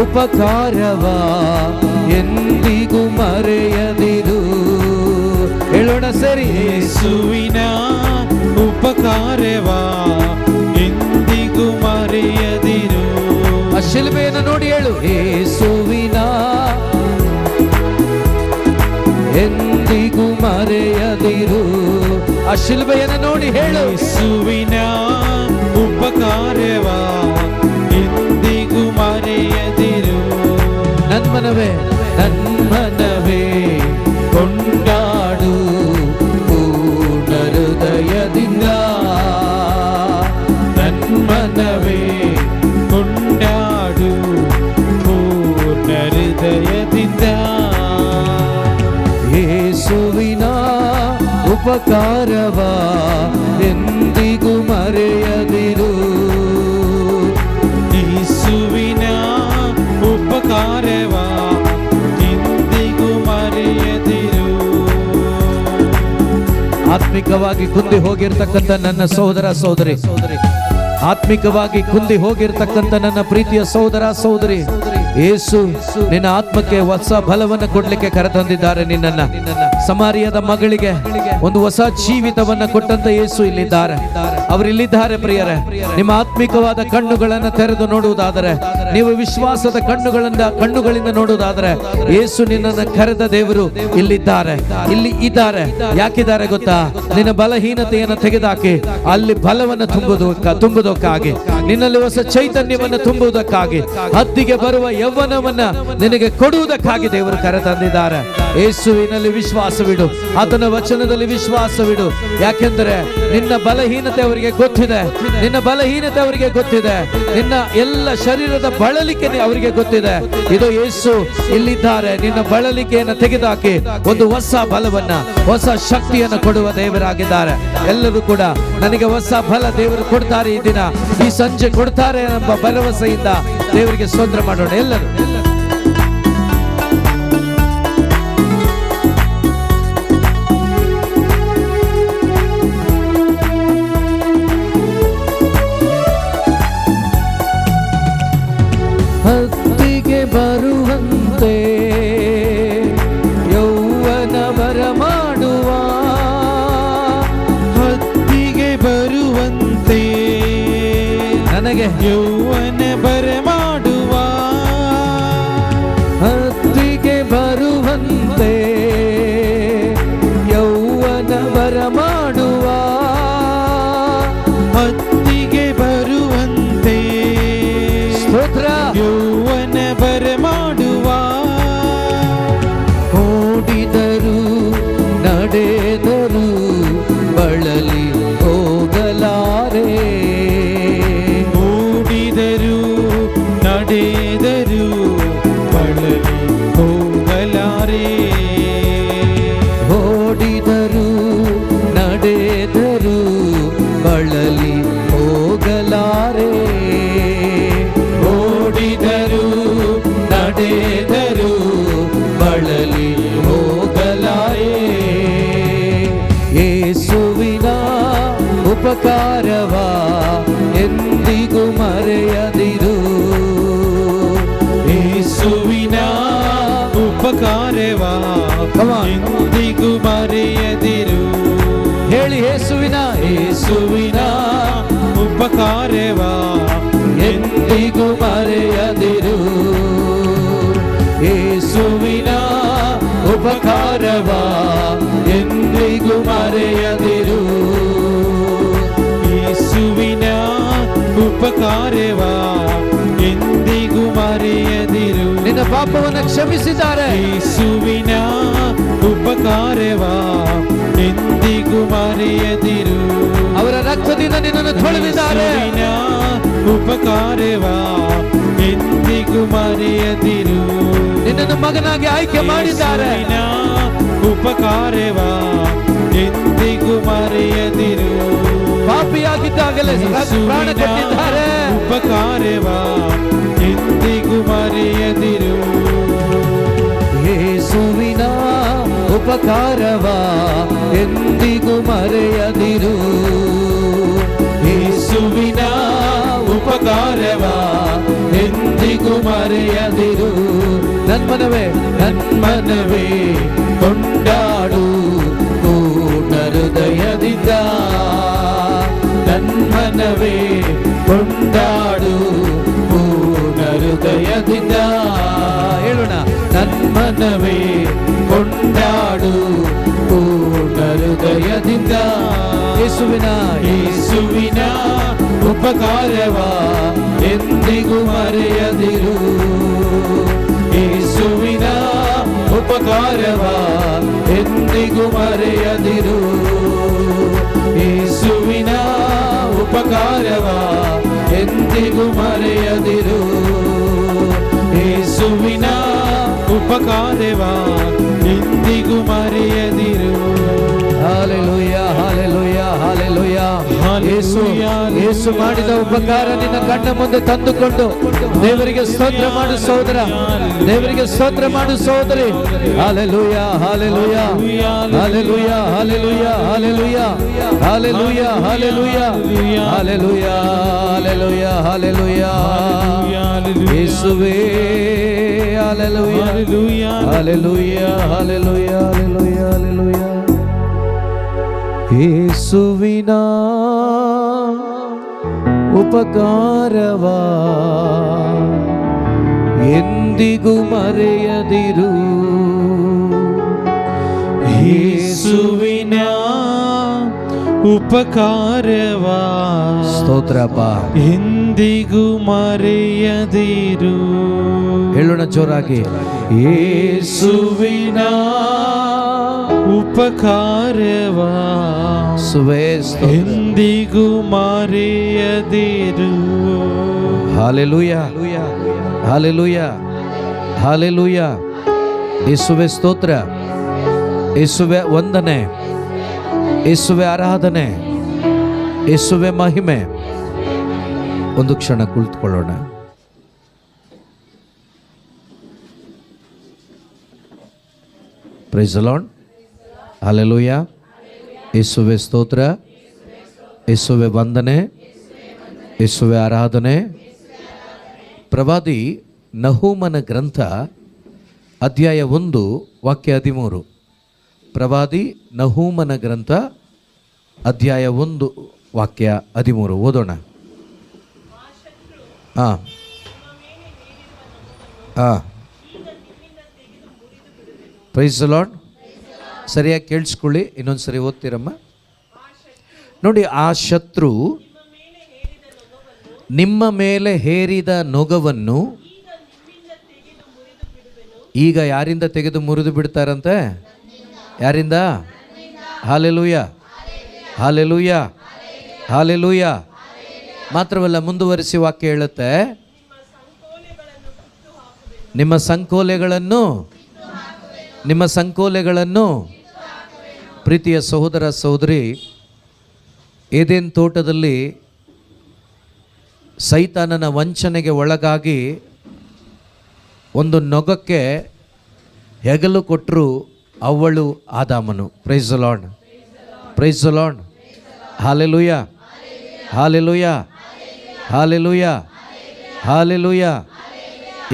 Speaker 1: ಉಪಕಾರವ ಎಂದಿಗೂ ಮರೆಯದಿರು. ಹೇಳೋಣ ಸರಿ.
Speaker 2: ಯೇಸುವಿನ ಉಪಕಾರವ ಎಂದಿಗೂ ಮರೆಯದಿರು.
Speaker 1: ಆ ಶಿಲುಬೆಯನ್ನು ನೋಡಿ ಹೇಳು. ಯೇಸುವಿನ ಎಂದಿಗೂ ಮರೆಯದಿರು. ಆ ಶಿಲುಬೆಯನ್ನು ನೋಡಿ ಹೇಳು.
Speaker 2: ಯೇಸುವಿನ ಉಪಕಾರವ ಎಂದಿಗೂ ಮರೆಯದಿರು.
Speaker 1: ನನ್ಮನವೇ ನನ್ಮನವೇ ಕೊಂಡಾಡು ಪೂರ್ಣ ಹೃದಯದಿಂದ.
Speaker 2: ನನ್ಮನವೇ ಕೊಂಡಾಡು ಪೂರ್ಣ ಹೃದಯದಿಂದ.
Speaker 1: ಯೇಸುವಿನ ಉಪಕಾರವ ಎಂದಿಗೂ ಮರೆಯದಿರು.
Speaker 2: ಯೇಸುವಿನ ಉಪಕಾರವ ಎಂದಿಗೂ ಮರೆಯದಿರು.
Speaker 1: ಆತ್ಮಿಕವಾಗಿ ಕುಂದಿ ಹೋಗಿರ್ತಕ್ಕಂಥ ನನ್ನ ಸಹೋದರ ಸಹೋದರಿ, ಆತ್ಮಿಕವಾಗಿ ಕುಂದಿ ಹೋಗಿರ್ತಕ್ಕಂಥ ನನ್ನ ಪ್ರೀತಿಯ ಸಹೋದರ ಸಹೋದರಿ, ಯೇಸು ನಿನ್ನ ಆತ್ಮಕ್ಕೆ ಹೊಸ ಬಲವನ್ನು ಕೊಡ್ಲಿಕ್ಕೆ ಕರೆತಂದಿದ್ದಾರೆ. ನಿನ್ನನ್ನ ಸಮಾರಿಯದ ಮಗಳಿಗೆ ಒಂದು ಹೊಸ ಜೀವಿತವನ್ನ ಕೊಟ್ಟಂತ ಯೇಸು ಇಲ್ಲಿದ್ದಾರೆ. ಅವರಿಲ್ಲಿದ್ದಾರೆ ಪ್ರಿಯರೇ. ನಿಮ್ಮ ಆತ್ಮಿಕವಾದ ಕಣ್ಣುಗಳನ್ನು ತೆರೆದು ನೋಡುವುದಾದರೆ, ನೀವು ವಿಶ್ವಾಸದ ಕಣ್ಣುಗಳಿಂದ ನೋಡುವುದಾದರೆ, ಯೇಸು ನಿನ್ನನ್ನು ಕರೆದ ದೇವರು ಇಲ್ಲಿದ್ದಾರೆ, ಇಲ್ಲಿ ಇದ್ದಾರೆ. ಯಾಕಿದ್ದಾರೆ ಗೊತ್ತಾ? ನಿನ್ನ ಬಲಹೀನತೆಯನ್ನು ತೆಗೆದುಹಾಕಿ ಅಲ್ಲಿ ಬಲವನ್ನು ತುಂಬುವುದಕ್ಕಾಗಿ, ನಿನ್ನಲ್ಲಿ ಹೊಸ ಚೈತನ್ಯವನ್ನು ತುಂಬುವುದಕ್ಕಾಗಿ, ಹದ್ದಿಗೆ ಬರುವ ಯೌವನವನ್ನ ನಿನಗೆ ಕೊಡುವುದಕ್ಕಾಗಿ ದೇವರು ಕರೆತಂದಿದ್ದಾರೆ. ಯೇಸುವಿನಲ್ಲಿ ವಿಶ್ವಾಸವಿಡು, ಆತನ ವಚನದಲ್ಲಿ ವಿಶ್ವಾಸವಿಡು. ಯಾಕೆಂದರೆ ನಿನ್ನ ಬಲಹೀನತೆ ಅವರಿಗೆ ಗೊತ್ತಿದೆ, ನಿನ್ನ ಬಲಹೀನತೆ ಅವರಿಗೆ ಗೊತ್ತಿದೆ, ನಿನ್ನ ಎಲ್ಲ ಶರೀರದ ಬಳಲಿಕೆ ಅವರಿಗೆ ಗೊತ್ತಿದೆ. ಇದು ಯೇಸು ಇಲ್ಲಿದ್ದಾರೆ. ನಿನ್ನ ಬಳಲಿಕೆಯನ್ನು ತೆಗೆದುಹಾಕಿ ಒಂದು ಹೊಸ ಬಲವನ್ನ, ಹೊಸ ಶಕ್ತಿಯನ್ನು ಕೊಡುವ ದೇವರಾಗಿದ್ದಾರೆ. ಎಲ್ಲರೂ ಕೂಡ ನನಗೆ ಹೊಸ ಬಲ ದೇವರು ಕೊಡ್ತಾರೆ, ಈ ದಿನ ಈ ಸಂಜೆ ಕೊಡ್ತಾರೆ ಎಂಬ ಭರವಸೆಯಿಂದ ದೇವರಿಗೆ ಸ್ತೋತ್ರ ಮಾಡೋಣ ಎಲ್ಲರೂ. ಹತ್ತಿಗೆ ಬರುವಂತೆ ಯೌವನ ಬರಮಾಡುವ,
Speaker 2: ಹತ್ತಿಗೆ ಬರುವಂತೆ
Speaker 1: ನನಗೆ
Speaker 2: ಯೌವನ ಬರಮಾಡುವ,
Speaker 1: ಹತ್ತಿಗೆ ಬರುವಂತೆ ಯೌವನ ಬರಮಾಡುವ,
Speaker 2: ಹತ್ತಿಗೆ ಬರುವಂತೆ
Speaker 1: ಸ್ತೋತ್ರ.
Speaker 2: ಯೌವನ ಬರಮಾಡುವ,
Speaker 1: ಓಡಿದರು ನಡೆದರು ಬಳಲಿ ಹೋಗಲಾರೆ,
Speaker 2: ಓಡಿದರು ನಡೆದರು ಬಳಲಿ ಹೋಗಲಾರೆ,
Speaker 1: ಓಡಿದರು ನಡೆದರು ಬಳಲಿ ಹೋಗಲಾರೆ,
Speaker 2: ಓಡಿದರು
Speaker 1: ನಡೆದರು ಬಳಲಿ ಹೋಗಲಾರೆ. ಯೇಸುವಿನ ಉಪಕಾರವ ಎಂದಿಗೂ ಮರೆಯದಿರು.
Speaker 2: ಯೇಸುವಿನ ಉಪಕಾರವ
Speaker 1: Come on.
Speaker 2: ಎಂದಿಗೂ ಮರೆಯದಿರು.
Speaker 1: ಹೇಳಿ, ಯೇಸುವಿನ
Speaker 2: ಉಪಕಾರವ
Speaker 1: ಎಂದಿಗೂ ಮರೆಯದಿರು. ಯೇಸುವಿನ ಉಪಕಾರವ ಎಂದಿಗೂ ಮರೆಯದಿರು.
Speaker 2: ಯೇಸುವಿನ ಉಪಕಾರವ ಎಂದಿಗೂ ಮರೆಯದಿರು.
Speaker 1: ನಿನ್ನ ಪಾಪವನ್ನು ಕ್ಷಮಿಸಿದ್ದಾರೆ.
Speaker 2: ಯೇಸುವಿನ ಉಪಕಾರವ ಎಂದಿಗೂ ಮರೆಯದಿರು.
Speaker 1: ಅವರ ರಕ್ತದಿಂದ ನಿನ್ನನ್ನು ತೊಳೆದಿದ್ದಾರೆ.
Speaker 2: ಯೇಸುವಿನ ಉಪಕಾರವ ಎಂದಿಗೂ ಮರೆಯದಿರು.
Speaker 1: ನಿನ್ನನ್ನು ಮಗನಾಗಿ ಆಯ್ಕೆ ಮಾಡಿದ್ದಾರೆ.
Speaker 2: ಯೇಸುವಿನ ಉಪಕಾರವ ಎಂದಿಗೂ ಮರೆಯದಿರು.
Speaker 1: ಪಾಪಿಯಾಗಿದ್ದಾಗಲೇ ಪ್ರಾಣ ಕೊಟ್ಟಿದ್ದಾರೆ.
Speaker 2: ಉಪಕಾರವ ಎಂದಿಗೂ ಮರೆಯದಿರು.
Speaker 1: ಯೇಸುವಿನ ಉಪಕಾರವ ಎಂದಿಗೂ ಮರೆಯದಿರು.
Speaker 2: ಯೇಸುವಿನ ಉಪಕಾರವ ಎಂದಿಗೂ ಮರೆಯದಿರು.
Speaker 1: ನನ್ಮನವೇ ಕೊಂಡಾಡು ಪೂರ್ಣ ಹೃದಯದಿಂದ. ನನ್ಮನವೇ ಕೊಂಡಾಡು ಪೂರ್ಣ ಹೃದಯದಿಂದ. ಹೇಳೋಣ, ನನ್ಮನವೇ ಕೊಂಡಾಡು ಪೂರ್ಣ ಹೃದಯದಿಂದ. ಯೇಸುವಿನ ಉಪಕಾರವ ಎಂದಿಗೂ ಮರೆಯದಿರು. ಯೇಸುವಿನ ಉಪಕಾರವ ಎಂದಿಗೂ ಮರೆಯದಿರು. ಯೇಸುವಿನ ಉಪಕಾರವ ಎಂದಿಗೂ ಮರೆಯದಿರು.
Speaker 2: ಯೇಸುವಿನ ಉಪಕಾರವ ಎಂದಿಗೂ ಮರೆಯದಿರು.
Speaker 1: Hallelujah, hallelujah, hallelujah. ಯೇಸು ಮಾಡಿದ ಉಪಕಾರ ನಿನ್ನ ಕಣ್ಣ ಮುಂದೆ ತಂದುಕೊಂಡು ದೇವರಿಗೆ ಸ್ತೋತ್ರ ಮಾಡು ಸಹೋದರ, ದೇವರಿಗೆ ಸ್ತೋತ್ರ ಮಾಡು ಸಹೋದರಿ. Hallelujah, hallelujah, hallelujah, hallelujah, hallelujah, hallelujah, hallelujah, hallelujah, hallelujah, hallelujah. ಯೇಸುವೇ, hallelujah, hallelujah, hallelujah, hallelujah, hallelujah. ಯೇಸುವಿನ ಉಪಕಾರವ ಎಂದಿಗೂ ಮರೆಯದಿರು.
Speaker 2: ಯೇಸುವಿನ ಉಪಕಾರವ
Speaker 1: ಸ್ತೋತ್ರಪ್ಪ
Speaker 2: ಎಂದಿಗೂ ಮರೆಯದಿರು.
Speaker 1: ಹೇಳೋಣ ಜೋರಾಗಿ,
Speaker 2: ಯೇಸುವಿನ ಉಪಕಾರವ ಎಂದಿಗೂ ಮರೆಯದಿರು.
Speaker 1: Hallelujah, hallelujah, hallelujah. ಯೇಸುವೆ ಸ್ತೋತ್ರ, ಯೇಸುವೆ ವಂದನೆ, ಯೇಸುವೆ ಆರಾಧನೆ, ಯೇಸುವೆ ಮಹಿಮೆ. ಒಂದು ಕ್ಷಣ ಕುಳಿತುಕೊಳ್ಳೋಣ. Praise the lord. ಹಾಲೆಲೂಯಾ. ಯೇಸುವೆ ಸ್ತೋತ್ರ, ಯೇಸುವೆ ವಂದನೆ, ಯೇಸುವೆ ಆರಾಧನೆ. ಪ್ರವಾದಿ ನಹೂಮನ ಗ್ರಂಥ ಅಧ್ಯಾಯ 1 ವಾಕ್ಯ 13. ಪ್ರವಾದಿ ನಹೂಮನ ಗ್ರಂಥ ಅಧ್ಯಾಯ 1 ವಾಕ್ಯ 13 ಓದೋಣ. Praise the Lord. ಸರಿಯಾಗಿ ಕೇಳಿಸ್ಕೊಳ್ಳಿ, ಇನ್ನೊಂದು ಸರಿ ಓದ್ತೀರಮ್ಮ. ನೋಡಿ, ಆ ಶತ್ರು ನಿಮ್ಮ ಮೇಲೆ ಹೇರಿದ ನೊಗವನ್ನು ಈಗ ಯಾರಿಂದ ತೆಗೆದು ಮುರಿದು ಬಿಡ್ತಾರಂತೆ? ಯಾರಿಂದ? Hallelujah, hallelujah, hallelujah. ಮಾತ್ರವಲ್ಲ, ಮುಂದುವರಿಸಿ ವಾಕ್ಯ ಹೇಳುತ್ತೆ, ನಿಮ್ಮ ಸಂಕೋಲೆಗಳನ್ನು ಪ್ರೀತಿಯ ಸಹೋದರ ಸಹೋದರಿ, ಏದೇನ್ ತೋಟದಲ್ಲಿ ಸೈತಾನನ ವಂಚನೆಗೆ ಒಳಗಾಗಿ ಒಂದು ನೊಗಕ್ಕೆ ಹೆಗಲು ಕೊಟ್ಟರು ಅವಳು ಆದಾಮನು. Praise the lord, praise the lord. Hallelujah, hallelujah, hallelujah, hallelujah.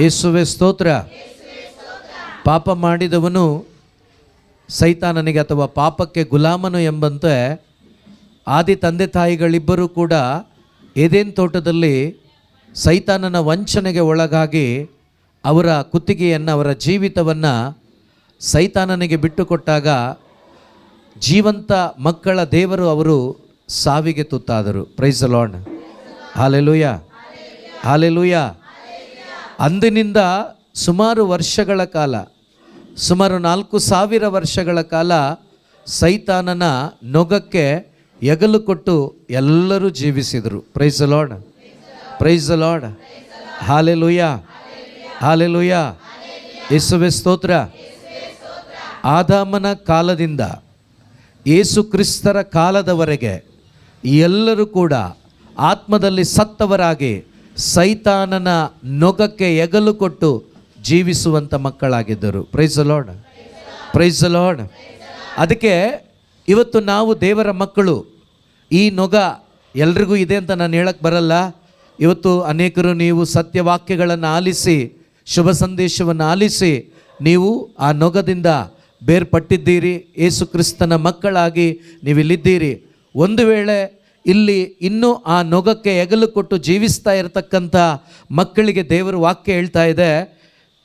Speaker 1: ಯೇಸುವೆ ಸ್ತೋತ್ರ. ಪಾಪ ಮಾಡಿದವನು ಸೈತಾನನಿಗೆ ಅಥವಾ ಪಾಪಕ್ಕೆ ಗುಲಾಮನು ಎಂಬಂತೆ ಆದಿ ತಂದೆ ತಾಯಿಗಳಿಬ್ಬರೂ ಕೂಡ ಏದೇನ್ ತೋಟದಲ್ಲಿ ಸೈತಾನನ ವಂಚನೆಗೆ ಒಳಗಾಗಿ ಅವರ ಕುತ್ತಿಗೆಯನ್ನು, ಅವರ ಜೀವಿತವನ್ನು ಸೈತಾನನಿಗೆ ಬಿಟ್ಟುಕೊಟ್ಟಾಗ ಜೀವಂತ ಮಕ್ಕಳ ದೇವರು ಅವರು ಸಾವಿಗೆ ತುತ್ತಾದರು. Praise the lord. Hallelujah, hallelujah. ಅಂದಿನಿಂದ ಸುಮಾರು ವರ್ಷಗಳ ಕಾಲ, ಸುಮಾರು 4,000 ವರ್ಷಗಳ ಕಾಲ ಸೈತಾನನ ನೊಗಕ್ಕೆ ಎಗಲು ಕೊಟ್ಟು ಎಲ್ಲರೂ ಜೀವಿಸಿದರು. Praise the lord, praise the lord. Hallelujah, hallelujah. ಯೇಸುವೇ ಸ್ತೋತ್ರ. ಆದಾಮನ ಕಾಲದಿಂದ ಯೇಸು ಕ್ರಿಸ್ತರ ಕಾಲದವರೆಗೆ ಎಲ್ಲರೂ ಕೂಡ ಆತ್ಮದಲ್ಲಿ ಸತ್ತವರಾಗಿ ಸೈತಾನನ ನೊಗಕ್ಕೆ ಎಗಲು ಕೊಟ್ಟು ಜೀವಿಸುವಂಥ ಮಕ್ಕಳಾಗಿದ್ದರು. Praise the lord, praise the lord. ಅದಕ್ಕೆ ಇವತ್ತು ನಾವು ದೇವರ ಮಕ್ಕಳು. ಈ ನೊಗ ಎಲ್ರಿಗೂ ಇದೆ ಅಂತ ನಾನು ಹೇಳಕ್ಕೆ ಬರಲ್ಲ. ಇವತ್ತು ಅನೇಕರು ನೀವು ಸತ್ಯವಾಕ್ಯಗಳನ್ನು ಆಲಿಸಿ, ಶುಭ ಸಂದೇಶವನ್ನು ಆಲಿಸಿ ನೀವು ಆ ನೊಗದಿಂದ ಬೇರ್ಪಟ್ಟಿದ್ದೀರಿ. ಯೇಸು ಕ್ರಿಸ್ತನ ಮಕ್ಕಳಾಗಿ ನೀವಿಲ್ಲಿದ್ದೀರಿ. ಒಂದು ವೇಳೆ ಇಲ್ಲಿ ಇನ್ನೂ ಆ ನೊಗಕ್ಕೆ ಎಗಲು ಕೊಟ್ಟು ಜೀವಿಸ್ತಾ ಇರತಕ್ಕಂಥ ಮಕ್ಕಳಿಗೆ ದೇವರ ವಾಕ್ಯ ಹೇಳ್ತಾ ಇದೆ,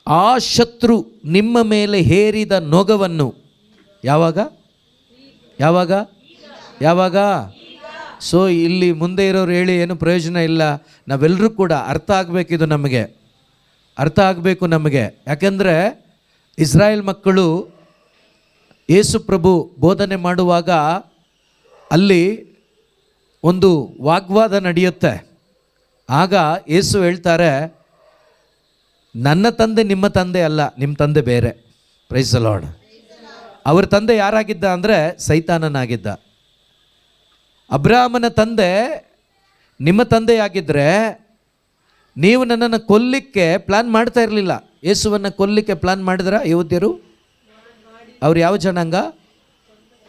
Speaker 1: ಆ ಶತ್ರು ನಿಮ್ಮ ಮೇಲೆ ಹೇರಿದ ನೊಗವನ್ನು ಯಾವಾಗ ಯಾವಾಗ ಯಾವಾಗ. ಸೊ ಇಲ್ಲಿ ಮುಂದೆ ಇರೋರು ಹೇಳಿ ಏನು ಪ್ರಯೋಜನ ಇಲ್ಲ. ನಾವೆಲ್ಲರೂ ಕೂಡ ಅರ್ಥ ಆಗಬೇಕಿದು, ನಮಗೆ ಅರ್ಥ ಆಗಬೇಕು ನಮಗೆ. ಯಾಕೆಂದರೆ ಇಸ್ರಾಯೇಲ್ ಮಕ್ಕಳು ಯೇಸು ಪ್ರಭು ಬೋಧನೆ ಮಾಡುವಾಗ ಅಲ್ಲಿ ಒಂದು ವಾಗ್ವಾದ ನಡೆಯುತ್ತೆ. ಆಗ ಯೇಸು ಹೇಳ್ತಾರೆ, ನನ್ನ ತಂದೆ ನಿಮ್ಮ ತಂದೆ ಅಲ್ಲ, ನಿಮ್ಮ ತಂದೆ ಬೇರೆ. Price the lord. ಅವ್ರ ತಂದೆ ಯಾರಾಗಿದ್ದ ಅಂದರೆ ಸೈತಾನನಾಗಿದ್ದ. ಅಬ್ರಾಹ್ಮನ ತಂದೆ ನಿಮ್ಮ ತಂದೆಯಾಗಿದ್ದರೆ ನೀವು ನನ್ನನ್ನು ಕೊಲ್ಲಿಕ್ಕೆ ಪ್ಲ್ಯಾನ್ ಮಾಡ್ತಾ ಇರಲಿಲ್ಲ. ಯೇಸುವನ್ನು ಕೊಲ್ಲಿಕ್ಕೆ ಪ್ಲ್ಯಾನ್ ಮಾಡಿದ್ರ ಯಹೂದ್ಯರು? ಅವ್ರು ಯಾವ ಜನಾಂಗ?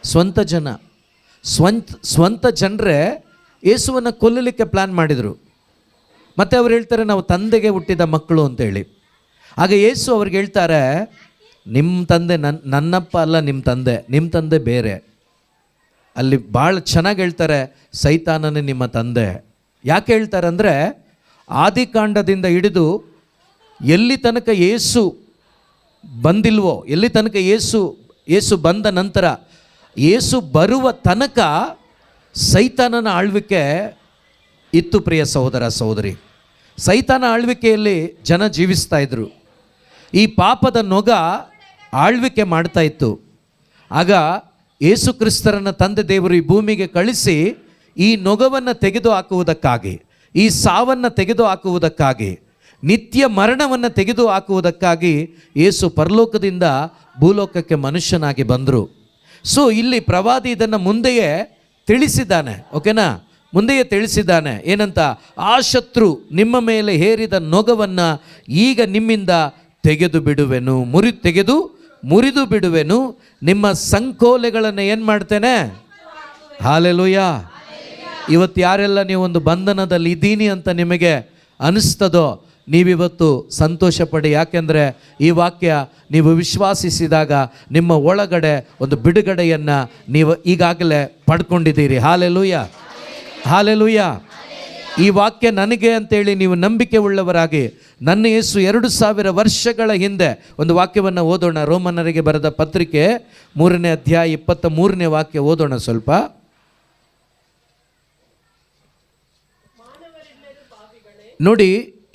Speaker 1: ಸ್ವಂತ ಜನ. ಸ್ವಂತ ಜನರೇ ಯೇಸುವನ್ನು ಕೊಲ್ಲಲಿಕ್ಕೆ ಪ್ಲ್ಯಾನ್ ಮಾಡಿದರು. ಮತ್ತು ಅವ್ರು ಹೇಳ್ತಾರೆ, ನಾವು ತಂದೆಗೆ ಹುಟ್ಟಿದ ಮಕ್ಕಳು ಅಂತೇಳಿ. ಆಗ ಯೇಸು ಅವ್ರಿಗೆ ಹೇಳ್ತಾರೆ, ನಿಮ್ಮ ತಂದೆ ನನ್ನಪ್ಪ ಅಲ್ಲ, ನಿಮ್ಮ ತಂದೆ ಬೇರೆ. ಅಲ್ಲಿ ಭಾಳ ಚೆನ್ನಾಗಿ ಹೇಳ್ತಾರೆ, ಸೈತಾನನೇ ನಿಮ್ಮ ತಂದೆ. ಯಾಕೆ ಹೇಳ್ತಾರೆ ಅಂದರೆ, ಆದಿಕಾಂಡದಿಂದ ಹಿಡಿದು ಎಲ್ಲಿ ತನಕ ಯೇಸು ಬಂದಿಲ್ವೋ, ಎಲ್ಲಿ ತನಕ ಯೇಸು ಬಂದ ನಂತರ, ಯೇಸು ಬರುವ ತನಕ ಸೈತಾನನ ಆಳ್ವಿಕೆ ಇತ್ತು. ಪ್ರಿಯ ಸಹೋದರ ಸಹೋದರಿ, ಸೈತಾನ ಆಳ್ವಿಕೆಯಲ್ಲಿ ಜನ ಜೀವಿಸ್ತಾ ಇದ್ರು. ಈ ಪಾಪದ ನೊಗ ಆಳ್ವಿಕೆ ಮಾಡ್ತಾ ಇತ್ತು. ಆಗ ಯೇಸು ಕ್ರಿಸ್ತರನ್ನ ತಂದೆ ದೇವರು ಈ ಭೂಮಿಗೆ ಕಳಿಸಿ ಈ ನೊಗವನ್ನು ತೆಗೆದು ಹಾಕುವುದಕ್ಕಾಗಿ, ಈ ಸಾವನ್ನು ತೆಗೆದು ಹಾಕುವುದಕ್ಕಾಗಿ, ನಿತ್ಯ ಮರಣವನ್ನು ತೆಗೆದು ಹಾಕುವುದಕ್ಕಾಗಿ ಯೇಸು ಪರಲೋಕದಿಂದ ಭೂಲೋಕಕ್ಕೆ ಮನುಷ್ಯನಾಗಿ ಬಂದರು. ಸೊ ಇಲ್ಲಿ ಪ್ರವಾದಿ ಇದನ್ನು ಮುಂದೆಯೇ ತಿಳಿಸಿದ್ದಾನೆ. ಓಕೆನಾ? ಮುಂದೆಯೇ ತಿಳಿಸಿದ್ದಾನೆ. ಏನಂತ? ಆ ಶತ್ರು ನಿಮ್ಮ ಮೇಲೆ ಹೇರಿದ ನೊಗವನ್ನು ಈಗ ನಿಮ್ಮಿಂದ ತೆಗೆದು ಬಿಡುವೆನು, ಮುರಿದು ಬಿಡುವೆನು. ನಿಮ್ಮ ಸಂಕೋಲೆಗಳನ್ನು ಏನು ಮಾಡ್ತೇನೆ? ಹಾಲೆಲೂಯ. ಇವತ್ತು ಯಾರೆಲ್ಲ ನೀವೊಂದು ಬಂಧನದಲ್ಲಿ ಇದ್ದೀನಿ ಅಂತ ನಿಮಗೆ ಅನಿಸ್ತದೋ, ನೀವಿವತ್ತು ಸಂತೋಷ ಪಡಿ. ಯಾಕೆಂದರೆ ಈ ವಾಕ್ಯ ನೀವು ವಿಶ್ವಾಸಿಸಿದಾಗ ನಿಮ್ಮ ಒಳಗಡೆ ಒಂದು ಬಿಡುಗಡೆಯನ್ನು ನೀವು ಈಗಾಗಲೇ ಪಡ್ಕೊಂಡಿದ್ದೀರಿ. Hallelujah, hallelujah. ಈ ವಾಕ್ಯ ನನಗೆ ಅಂತೇಳಿ ನೀವು ನಂಬಿಕೆ ಉಳ್ಳವರಾಗಿ, ನನ್ನ ಯೇಸು 2000 ವರ್ಷಗಳ ಹಿಂದೆ ಒಂದು ವಾಕ್ಯವನ್ನು ಓದೋಣ. ರೋಮನ್ನರಿಗೆ ಬರೆದ ಪತ್ರಿಕೆ 3ನೇ ಅಧ್ಯಾಯ 23ನೇ ವಾಕ್ಯ ಓದೋಣ ಸ್ವಲ್ಪ. ನೋಡಿ,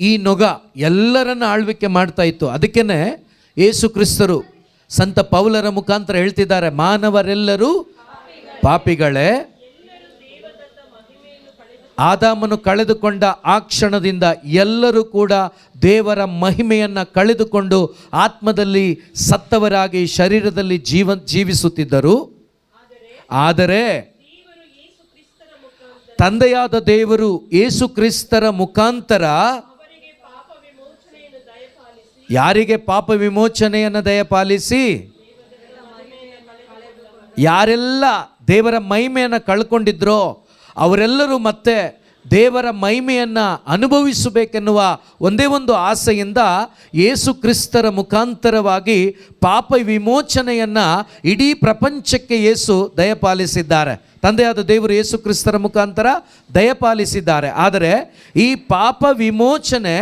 Speaker 1: ಈ ನೊಗ ಎಲ್ಲರನ್ನ ಆಳ್ವಿಕೆ ಮಾಡ್ತಾ ಇತ್ತು. ಅದಕ್ಕೇನೆ ಯೇಸು ಕ್ರಿಸ್ತರು ಸಂತ ಪೌಲರ ಮುಖಾಂತರ ಹೇಳ್ತಿದ್ದಾರೆ, ಮಾನವರೆಲ್ಲರೂ ಪಾಪಿಗಳೇ, ಆದಾಮನು ಕಳೆದುಕೊಂಡ ಆ ಕ್ಷಣದಿಂದ ಎಲ್ಲರೂ ಕೂಡ ದೇವರ ಮಹಿಮೆಯನ್ನು ಕಳೆದುಕೊಂಡು ಆತ್ಮದಲ್ಲಿ ಸತ್ತವರಾಗಿ ಶರೀರದಲ್ಲಿ ಜೀವಿಸುತ್ತಿದ್ದರು. ಆದರೆ ತಂದೆಯಾದ ದೇವರು ಯೇಸು ಕ್ರಿಸ್ತರ ಮುಖಾಂತರ ಯಾರಿಗೆ ಪಾಪ ವಿಮೋಚನೆಯನ್ನು ದಯಪಾಲಿಸಿ, ಯಾರೆಲ್ಲ ದೇವರ ಮಹಿಮೆಯನ್ನು ಕಳ್ಕೊಂಡಿದ್ರೋ ಅವರೆಲ್ಲರೂ ಮತ್ತೆ ದೇವರ ಮಹಿಮೆಯನ್ನು ಅನುಭವಿಸಬೇಕೆನ್ನುವ ಒಂದೇ ಒಂದು ಆಸೆಯಿಂದ ಯೇಸು ಕ್ರಿಸ್ತರ ಮುಖಾಂತರವಾಗಿ ಪಾಪ ವಿಮೋಚನೆಯನ್ನು ಇಡೀ ಪ್ರಪಂಚಕ್ಕೆ ಯೇಸು ದಯಪಾಲಿಸಿದ್ದಾರೆ. ತಂದೆಯಾದ ದೇವರು ಯೇಸು ಕ್ರಿಸ್ತರ ಮುಖಾಂತರ ದಯಪಾಲಿಸಿದ್ದಾರೆ. ಆದರೆ ಈ ಪಾಪ ವಿಮೋಚನೆ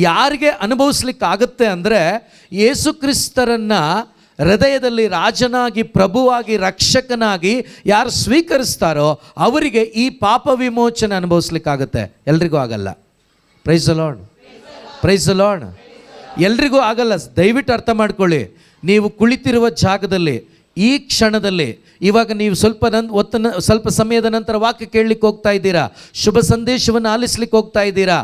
Speaker 1: ಯಾರಿಗೆ ಅನುಭವಿಸ್ಲಿಕ್ಕಾಗುತ್ತೆ ಅಂದರೆ, ಯೇಸು ಕ್ರಿಸ್ತರನ್ನು ಹೃದಯದಲ್ಲಿ ರಾಜನಾಗಿ, ಪ್ರಭುವಾಗಿ, ರಕ್ಷಕನಾಗಿ ಯಾರು ಸ್ವೀಕರಿಸ್ತಾರೋ ಅವರಿಗೆ ಈ ಪಾಪ ವಿಮೋಚನೆ ಅನುಭವಿಸ್ಲಿಕ್ಕಾಗುತ್ತೆ. ಎಲ್ರಿಗೂ ಆಗಲ್ಲ. Price the lord, praise the lord. ಎಲ್ರಿಗೂ ಆಗಲ್ಲ. ದಯವಿಟ್ಟು ಅರ್ಥ ಮಾಡ್ಕೊಳ್ಳಿ. ನೀವು ಕುಳಿತಿರುವ ಜಾಗದಲ್ಲಿ ಈ ಕ್ಷಣದಲ್ಲಿ ಇವಾಗ ನೀವು ಸ್ವಲ್ಪ ಸಮಯದ ನಂತರ ವಾಕ್ಯ ಕೇಳಲಿಕ್ಕೆ ಹೋಗ್ತಾ ಇದ್ದೀರಾ, ಶುಭ ಸಂದೇಶವನ್ನು ಆಲಿಸ್ಲಿಕ್ಕೆ ಹೋಗ್ತಾ ಇದ್ದೀರಾ.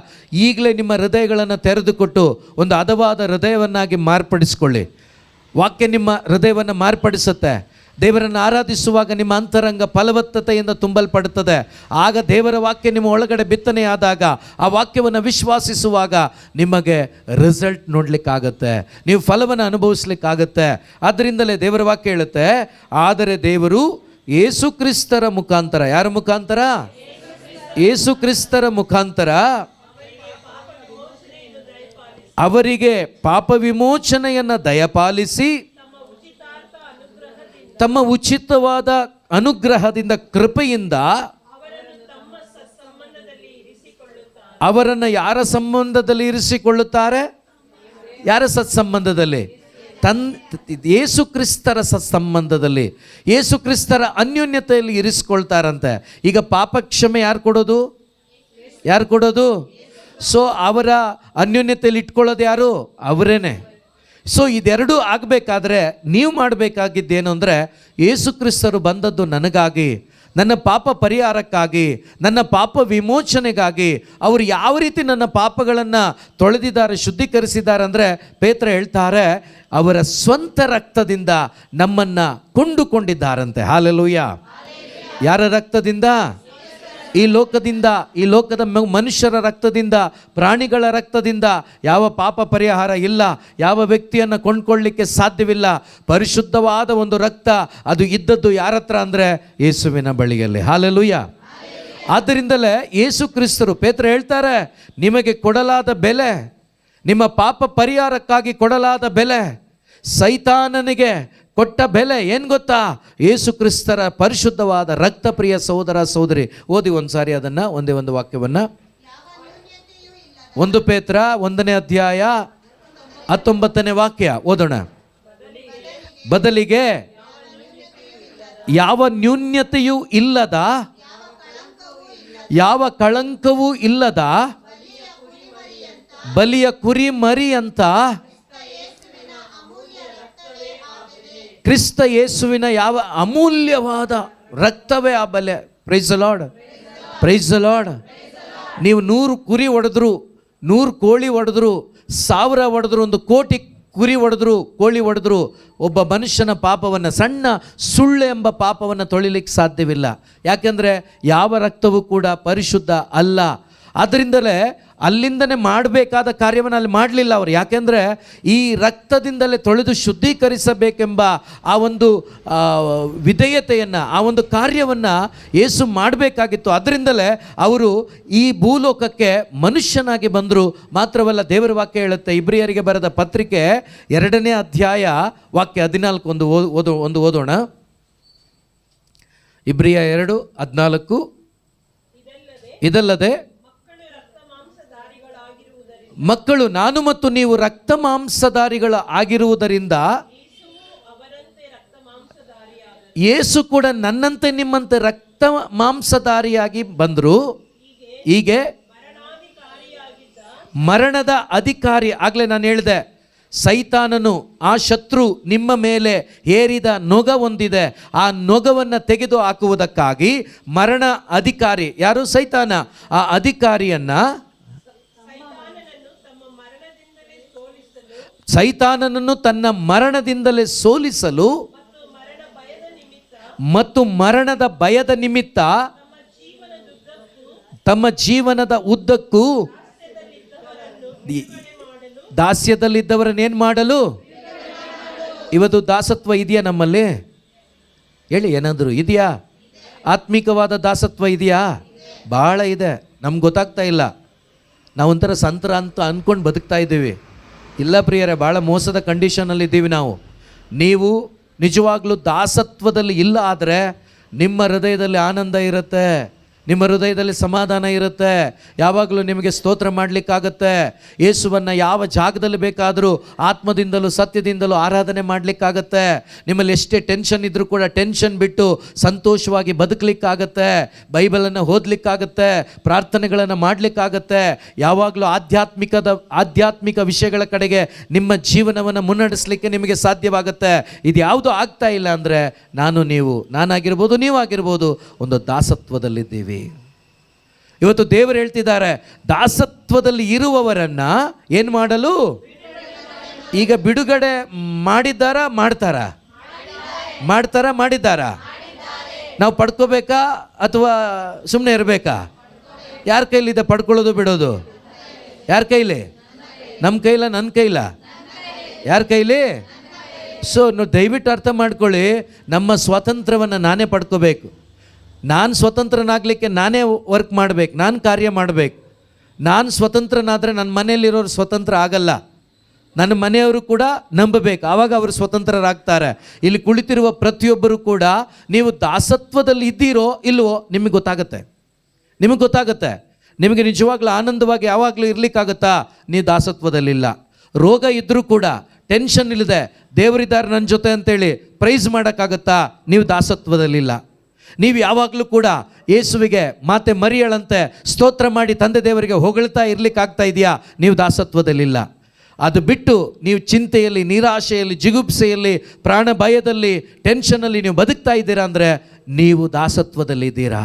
Speaker 1: ಈಗಲೇ ನಿಮ್ಮ ಹೃದಯಗಳನ್ನು ತೆರೆದುಕೊಟ್ಟು ಒಂದು ಹದವಾದ ಹೃದಯವನ್ನಾಗಿ ಮಾರ್ಪಡಿಸ್ಕೊಳ್ಳಿ. ವಾಕ್ಯ ನಿಮ್ಮ ಹೃದಯವನ್ನು ಮಾರ್ಪಡಿಸುತ್ತೆ. ದೇವರನ್ನು ಆರಾಧಿಸುವಾಗ ನಿಮ್ಮ ಅಂತರಂಗ ಫಲವತ್ತತೆಯಿಂದ ತುಂಬಲ್ಪಡುತ್ತದೆ. ಆಗ ದೇವರ ವಾಕ್ಯ ನಿಮ್ಮ ಒಳಗಡೆ ಬಿತ್ತನೆಯಾದಾಗ, ಆ ವಾಕ್ಯವನ್ನು ವಿಶ್ವಾಸಿಸುವಾಗ ನಿಮಗೆ ರಿಸಲ್ಟ್ ನೋಡಲಿಕ್ಕಾಗತ್ತೆ, ನೀವು ಫಲವನ್ನು ಅನುಭವಿಸ್ಲಿಕ್ಕಾಗತ್ತೆ. ಆದ್ದರಿಂದಲೇ ದೇವರ ವಾಕ್ಯ ಹೇಳುತ್ತೆ, ಆದರೆ ದೇವರು ಯೇಸು ಕ್ರಿಸ್ತರ ಮುಖಾಂತರ, ಯಾರ ಮುಖಾಂತರ? ಯೇಸು ಕ್ರಿಸ್ತರ ಮುಖಾಂತರ ಅವರಿಗೆ ಪಾಪ ವಿಮೋಚನೆಯನ್ನು ದಯಪಾಲಿಸಿ ತಮ್ಮ ಉಚಿತವಾದ ಅನುಗ್ರಹದಿಂದ, ಕೃಪೆಯಿಂದ ಅವರನ್ನು ಯಾರ ಸಂಬಂಧದಲ್ಲಿ ಇರಿಸಿಕೊಳ್ಳುತ್ತಾರೆ? ಯಾರ ಸತ್ಸಂಬಂಧದಲ್ಲಿ? ಯೇಸು ಕ್ರಿಸ್ತರ ಸತ್ಸಂಬಂಧದಲ್ಲಿ, ಯೇಸು ಕ್ರಿಸ್ತರ ಅನ್ಯೋನ್ಯತೆಯಲ್ಲಿ ಇರಿಸಿಕೊಳ್ತಾರಂತೆ. ಈಗ ಪಾಪ ಕ್ಷಮೆ ಯಾರು ಕೊಡೋದು? ಯಾರು ಕೊಡೋದು? ಸೊ ಅವರ ಅನ್ಯೋನ್ಯತೆಯಲ್ಲಿ ಇಟ್ಕೊಳ್ಳೋದು ಯಾರು? ಅವರೇನೆ. ಸೊ ಇದೆರಡೂ ಆಗಬೇಕಾದ್ರೆ ನೀವು ಮಾಡಬೇಕಾಗಿದ್ದೇನು ಅಂದರೆ, ಯೇಸು ಕ್ರಿಸ್ತರು ಬಂದದ್ದು ನನಗಾಗಿ, ನನ್ನ ಪಾಪ ಪರಿಹಾರಕ್ಕಾಗಿ, ನನ್ನ ಪಾಪ ವಿಮೋಚನೆಗಾಗಿ. ಅವರು ಯಾವ ರೀತಿ ನನ್ನ ಪಾಪಗಳನ್ನು ತೊಳೆದಿದ್ದಾರೆ, ಶುದ್ಧೀಕರಿಸಿದ್ದಾರೆ ಅಂದರೆ, ಪೇತ್ರ ಹೇಳ್ತಾರೆ, ಅವರ ಸ್ವಂತ ರಕ್ತದಿಂದ ನಮ್ಮನ್ನು ಕೊಂಡುಕೊಂಡಿದ್ದಾರಂತೆ. ಹಾಲೆಲೂಯಾ. ಯಾರ ರಕ್ತದಿಂದ? ಈ ಲೋಕದ ಮನುಷ್ಯರ ರಕ್ತದಿಂದ, ಪ್ರಾಣಿಗಳ ರಕ್ತದಿಂದ ಯಾವ ಪಾಪ ಪರಿಹಾರ ಇಲ್ಲ. ಯಾವ ವ್ಯಕ್ತಿಯನ್ನು ಕೊಂಡ್ಕೊಳ್ಳಿಕ್ಕೆ ಸಾಧ್ಯವಿಲ್ಲ. ಪರಿಶುದ್ಧವಾದ ಒಂದು ರಕ್ತ ಅದು ಇದ್ದದ್ದು ಯಾರ ಹತ್ರ ಅಂದರೆ ಯೇಸುವಿನ ಬಳಿಯಲ್ಲಿ. ಹಾಲೆಲೂಯಾ. ಆದ್ದರಿಂದಲೇ ಯೇಸು ಕ್ರಿಸ್ತರು, ಪೇತ್ರ ಹೇಳ್ತಾರೆ, ನಿಮಗೆ ಕೊಡಲಾದ ಬೆಲೆ, ನಿಮ್ಮ ಪಾಪ ಪರಿಹಾರಕ್ಕಾಗಿ ಕೊಡಲಾದ ಬೆಲೆ, ಸೈತಾನನಿಗೆ ಕೊಟ್ಟ ಬೆಲೆ ಏನು ಗೊತ್ತಾ? ಯೇಸು ಕ್ರಿಸ್ತರ ಪರಿಶುದ್ಧವಾದ ರಕ್ತ. ಪ್ರಿಯ ಸಹೋದರ ಸಹೋದರಿ, ಓದಿ ಒಂದ್ಸಾರಿ ಅದನ್ನು, ಒಂದೇ ಒಂದು ವಾಕ್ಯವನ್ನು. 1 ಪೇತ್ರ 1ನೇ ಅಧ್ಯಾಯ 19ನೇ ವಾಕ್ಯ ಓದೋಣ. ಬದಲಿಗೆ ಯಾವ ನ್ಯೂನ್ಯತೆಯೂ ಇಲ್ಲದ, ಯಾವ ಕಳಂಕವೂ ಇಲ್ಲದ ಬಲಿಯ ಕುರಿ ಮರಿ ಅಂತ ಕ್ರಿಸ್ತ ಯೇಸುವಿನ ಯಾವ ಅಮೂಲ್ಯವಾದ ರಕ್ತವೇ ಆ ಬೆಲೆ. Price the lord, praise the lord. ನೀವು 100 ಕುರಿ ಹೊಡೆದ್ರು, 100 ಕೋಳಿ ಹೊಡೆದ್ರು, 1000 ಹೊಡೆದ್ರು, 1 ಕೋಟಿ ಕುರಿ ಹೊಡೆದ್ರು, ಕೋಳಿ ಹೊಡೆದ್ರು, ಒಬ್ಬ ಮನುಷ್ಯನ ಪಾಪವನ್ನು, ಸಣ್ಣ ಸುಳ್ಳು ಎಂಬ ಪಾಪವನ್ನು ತೊಳಿಲಿಕ್ಕೆ ಸಾಧ್ಯವಿಲ್ಲ. ಯಾಕೆಂದರೆ ಯಾವ ರಕ್ತವೂ ಕೂಡ ಪರಿಶುದ್ಧ ಅಲ್ಲ. ಆದ್ದರಿಂದಲೇ ಅಲ್ಲಿಂದನೇ ಮಾಡಬೇಕಾದ ಕಾರ್ಯವನ್ನು ಅಲ್ಲಿ ಮಾಡಲಿಲ್ಲ ಅವರು. ಯಾಕೆಂದರೆ ಈ ರಕ್ತದಿಂದಲೇ ತೊಳೆದು ಶುದ್ಧೀಕರಿಸಬೇಕೆಂಬ ಆ ಒಂದು ವಿಧೇಯತೆಯನ್ನು, ಆ ಒಂದು ಕಾರ್ಯವನ್ನು ಯೇಸು ಮಾಡಬೇಕಾಗಿತ್ತು. ಅದರಿಂದಲೇ ಅವರು ಈ ಭೂಲೋಕಕ್ಕೆ ಮನುಷ್ಯನಾಗಿ ಬಂದರು. ಮಾತ್ರವಲ್ಲ, ದೇವರ ವಾಕ್ಯ ಹೇಳುತ್ತೆ, ಇಬ್ರಿಯರಿಗೆ ಬರೆದ ಪತ್ರಿಕೆ 2ನೇ ಅಧ್ಯಾಯ ವಾಕ್ಯ 14 ಓದೋಣ. ಇಬ್ರಿಯ 2:14. ಇದಲ್ಲದೆ ಮಕ್ಕಳು ನಾನು ಮತ್ತು ನೀವು ರಕ್ತ ಮಾಂಸಧಾರಿಗಳ ಆಗಿರುವುದರಿಂದ ಯೇಸು ಕೂಡ ನನ್ನಂತೆ ನಿಮ್ಮಂತೆ ರಕ್ತ ಮಾಂಸಧಾರಿಯಾಗಿ ಬಂದರು. ಹೀಗೆ ಮರಣದ ಅಧಿಕಾರಿ, ಆಗಲೇ ನಾನು ಹೇಳಿದೆ, ಸೈತಾನನು, ಆ ಶತ್ರು ನಿಮ್ಮ ಮೇಲೆ ಹೇರಿದ ನೊಗ ಒಂದಿದೆ. ಆ ನೊಗವನ್ನು ತೆಗೆದು ಹಾಕುವುದಕ್ಕಾಗಿ ಮರಣ ಅಧಿಕಾರಿ ಯಾರು? ಸೈತಾನ. ಆ ಅಧಿಕಾರಿಯನ್ನು, ಸೈತಾನನನ್ನು ತನ್ನ ಮರಣದಿಂದಲೇ ಸೋಲಿಸಲು ಮತ್ತು ಮರಣದ ಭಯದ ನಿಮಿತ್ತ ತಮ್ಮ ಜೀವನದ ಉದ್ದಕ್ಕೂ ದಾಸ್ಯದಲ್ಲಿದ್ದವರನ್ನೇನು ಮಾಡಲು? ಇವತ್ತು ದಾಸತ್ವ ಇದೆಯಾ ನಮ್ಮಲ್ಲಿ? ಹೇಳಿ, ಏನಾದರೂ ಇದೆಯಾ? ಆತ್ಮಿಕವಾದ ದಾಸತ್ವ ಇದೆಯಾ? ಭಾಳ ಇದೆ. ನಮ್ಗೆ ಗೊತ್ತಾಗ್ತಾ ಇಲ್ಲ. ನಾವೊಂಥರ ಸಂತರ ಅಂತ ಅಂದ್ಕೊಂಡು ಬದುಕ್ತಾ ಇದ್ದೀವಿ. ಇಲ್ಲ ಪ್ರಿಯರೇ, ಭಾಳ ಮೋಸದ ಕಂಡೀಷನಲ್ಲಿದ್ದೀವಿ ನಾವು. ನೀವು ನಿಜವಾಗ್ಲೂ ದಾಸತ್ವದಲ್ಲಿ ಇಲ್ಲ ಆದರೆ ನಿಮ್ಮ ಹೃದಯದಲ್ಲಿ ಆನಂದ ಇರುತ್ತೆ, ನಿಮ್ಮ ಹೃದಯದಲ್ಲಿ ಸಮಾಧಾನ ಇರುತ್ತೆ, ಯಾವಾಗಲೂ ನಿಮಗೆ ಸ್ತೋತ್ರ ಮಾಡಲಿಕ್ಕಾಗತ್ತೆ. ಯೇಸುವನ್ನು ಯಾವ ಜಾಗದಲ್ಲಿ ಬೇಕಾದರೂ ಆತ್ಮದಿಂದಲೂ ಸತ್ಯದಿಂದಲೂ ಆರಾಧನೆ ಮಾಡಲಿಕ್ಕಾಗತ್ತೆ. ನಿಮ್ಮಲ್ಲಿ ಎಷ್ಟೇ ಟೆನ್ಷನ್ ಇದ್ದರೂ ಕೂಡ ಟೆನ್ಷನ್ ಬಿಟ್ಟು ಸಂತೋಷವಾಗಿ ಬದುಕಲಿಕ್ಕಾಗತ್ತೆ. ಬೈಬಲನ್ನು ಓದಲಿಕ್ಕಾಗತ್ತೆ, ಪ್ರಾರ್ಥನೆಗಳನ್ನು ಮಾಡಲಿಕ್ಕಾಗತ್ತೆ. ಯಾವಾಗಲೂ ಆಧ್ಯಾತ್ಮಿಕ ವಿಷಯಗಳ ಕಡೆಗೆ ನಿಮ್ಮ ಜೀವನವನ್ನು ಮುನ್ನಡೆಸಲಿಕ್ಕೆ ನಿಮಗೆ ಸಾಧ್ಯವಾಗುತ್ತೆ. ಇದು ಯಾವುದೂ ಆಗ್ತಾ ಇಲ್ಲ ಅಂದರೆ ನಾನಾಗಿರ್ಬೋದು, ನೀವಾಗಿರ್ಬೋದು, ಒಂದು ದಾಸತ್ವದಲ್ಲಿದ್ದೀವಿ. ಇವತ್ತು ದೇವರು ಹೇಳ್ತಿದ್ದಾರೆ, ದಾಸತ್ವದಲ್ಲಿ ಇರುವವರನ್ನ ಏನು ಮಾಡಲು? ಈಗ ಬಿಡುಗಡೆ ಮಾಡಿದ್ದಾರಾ? ಮಾಡಿದ್ದಾರಾ? ನಾವು ಪಡ್ಕೋಬೇಕಾ ಅಥವಾ ಸುಮ್ಮನೆ ಇರಬೇಕಾ? ಯಾರ ಕೈಲಿದೆ ಪಡ್ಕೊಳ್ಳೋದು ಬಿಡೋದು? ಯಾರ ಕೈಲಿ? ನಮ್ಮ ಕೈಲ, ನನ್ನ ಕೈಲ? ಯಾರ ಕೈಲಿ? ನೀವು ದಯವಿಟ್ಟು ಅರ್ಥ ಮಾಡ್ಕೊಳ್ಳಿ, ನಮ್ಮ ಸ್ವಾತಂತ್ರ್ಯವನ್ನು ನಾನೇ ಪಡ್ಕೋಬೇಕು. ನಾನು ಸ್ವತಂತ್ರನಾಗಲಿಕ್ಕೆ ನಾನೇ ವರ್ಕ್ ಮಾಡಬೇಕು, ನಾನು ಕಾರ್ಯ ಮಾಡಬೇಕು. ನಾನು ಸ್ವತಂತ್ರನಾದರೆ ನನ್ನ ಮನೆಯಲ್ಲಿರೋರು ಸ್ವತಂತ್ರ ಆಗಲ್ಲ. ನನ್ನ ಮನೆಯವರು ಕೂಡ ನಂಬಬೇಕು, ಆವಾಗ ಅವರು ಸ್ವತಂತ್ರರಾಗ್ತಾರೆ. ಇಲ್ಲಿ ಕುಳಿತಿರುವ ಪ್ರತಿಯೊಬ್ಬರು ಕೂಡ ನೀವು ದಾಸತ್ವದಲ್ಲಿ ಇದ್ದೀರೋ ಇಲ್ವೋ ನಿಮಗೆ ಗೊತ್ತಾಗುತ್ತೆ. ನಿಮಗೆ ನಿಜವಾಗ್ಲೂ ಆನಂದವಾಗಿ ಯಾವಾಗಲೂ ಇರಲಿಕ್ಕಾಗತ್ತಾ? ನೀವು ದಾಸತ್ವದಲ್ಲಿಲ್ಲ. ರೋಗ ಇದ್ದರೂ ಕೂಡ ಟೆನ್ಷನ್ ಇಲ್ಲದೆ ದೇವರಿದ್ದಾರೆ ನನ್ನ ಜೊತೆ ಅಂತೇಳಿ ಪ್ರೈಸ್ ಮಾಡೋಕ್ಕಾಗತ್ತಾ? ನೀವು ದಾಸತ್ವದಲ್ಲಿಲ್ಲ. ನೀವು ಯಾವಾಗಲೂ ಕೂಡ ಯೇಸುವಿಗೆ ಮಾತೆ ಮರಿಯಳಂತೆ ಸ್ತೋತ್ರ ಮಾಡಿ ತಂದೆ ದೇವರಿಗೆ ಹೊಗಳ್ತಾ ಇರಲಿಕ್ಕಾಗ್ತಾ ಇದೆಯಾ? ನೀವು ದಾಸತ್ವದಲ್ಲಿಲ್ಲ. ಅದು ಬಿಟ್ಟು ನೀವು ಚಿಂತೆಯಲ್ಲಿ, ನಿರಾಶೆಯಲ್ಲಿ, ಜಿಗುಪ್ಸೆಯಲ್ಲಿ, ಪ್ರಾಣ ಭಯದಲ್ಲಿ, ಟೆನ್ಷನಲ್ಲಿ ನೀವು ಬದುಕ್ತಾ ಇದ್ದೀರಾ ಅಂದರೆ ನೀವು ದಾಸತ್ವದಲ್ಲಿದ್ದೀರಾ.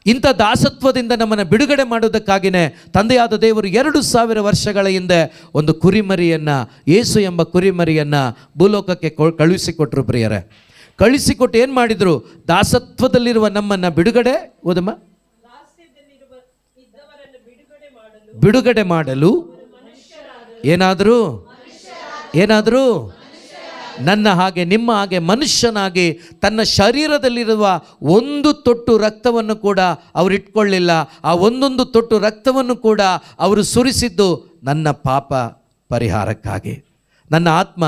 Speaker 1: ಇಂಥ ದಾಸತ್ವದಿಂದ ನಮ್ಮನ್ನು ಬಿಡುಗಡೆ ಮಾಡೋದಕ್ಕಾಗಿಯೇ ತಂದೆಯಾದ ದೇವರು 2000 ವರ್ಷಗಳ ಹಿಂದೆ ಒಂದು ಕುರಿಮರಿಯನ್ನು, ಯೇಸು ಎಂಬ ಕುರಿಮರಿಯನ್ನು ಭೂಲೋಕಕ್ಕೆ ಕಳುಹಿಸಿಕೊಟ್ರು. ಪ್ರಿಯರೇ, ಕಳಿಸಿಕೊಟ್ಟು ಏನು ಮಾಡಿದರು? ದಾಸತ್ವದಲ್ಲಿರುವ ನಮ್ಮನ್ನು ಬಿಡುಗಡೆ ಮಾಡಲು ಏನಾದರೂ ನನ್ನ ಹಾಗೆ ನಿಮ್ಮ ಹಾಗೆ ಮನುಷ್ಯನಾಗಿ ತನ್ನ ಶರೀರದಲ್ಲಿರುವ ಒಂದು ತೊಟ್ಟು ರಕ್ತವನ್ನು ಕೂಡ ಅವರು ಇಟ್ಕೊಳ್ಳಿಲ್ಲ. ಆ ಒಂದೊಂದು ತೊಟ್ಟು ರಕ್ತವನ್ನು ಕೂಡ ಅವರು ಸುರಿಸಿದ್ದು ನನ್ನ ಪಾಪ ಪರಿಹಾರಕ್ಕಾಗಿ, ನನ್ನ ಆತ್ಮ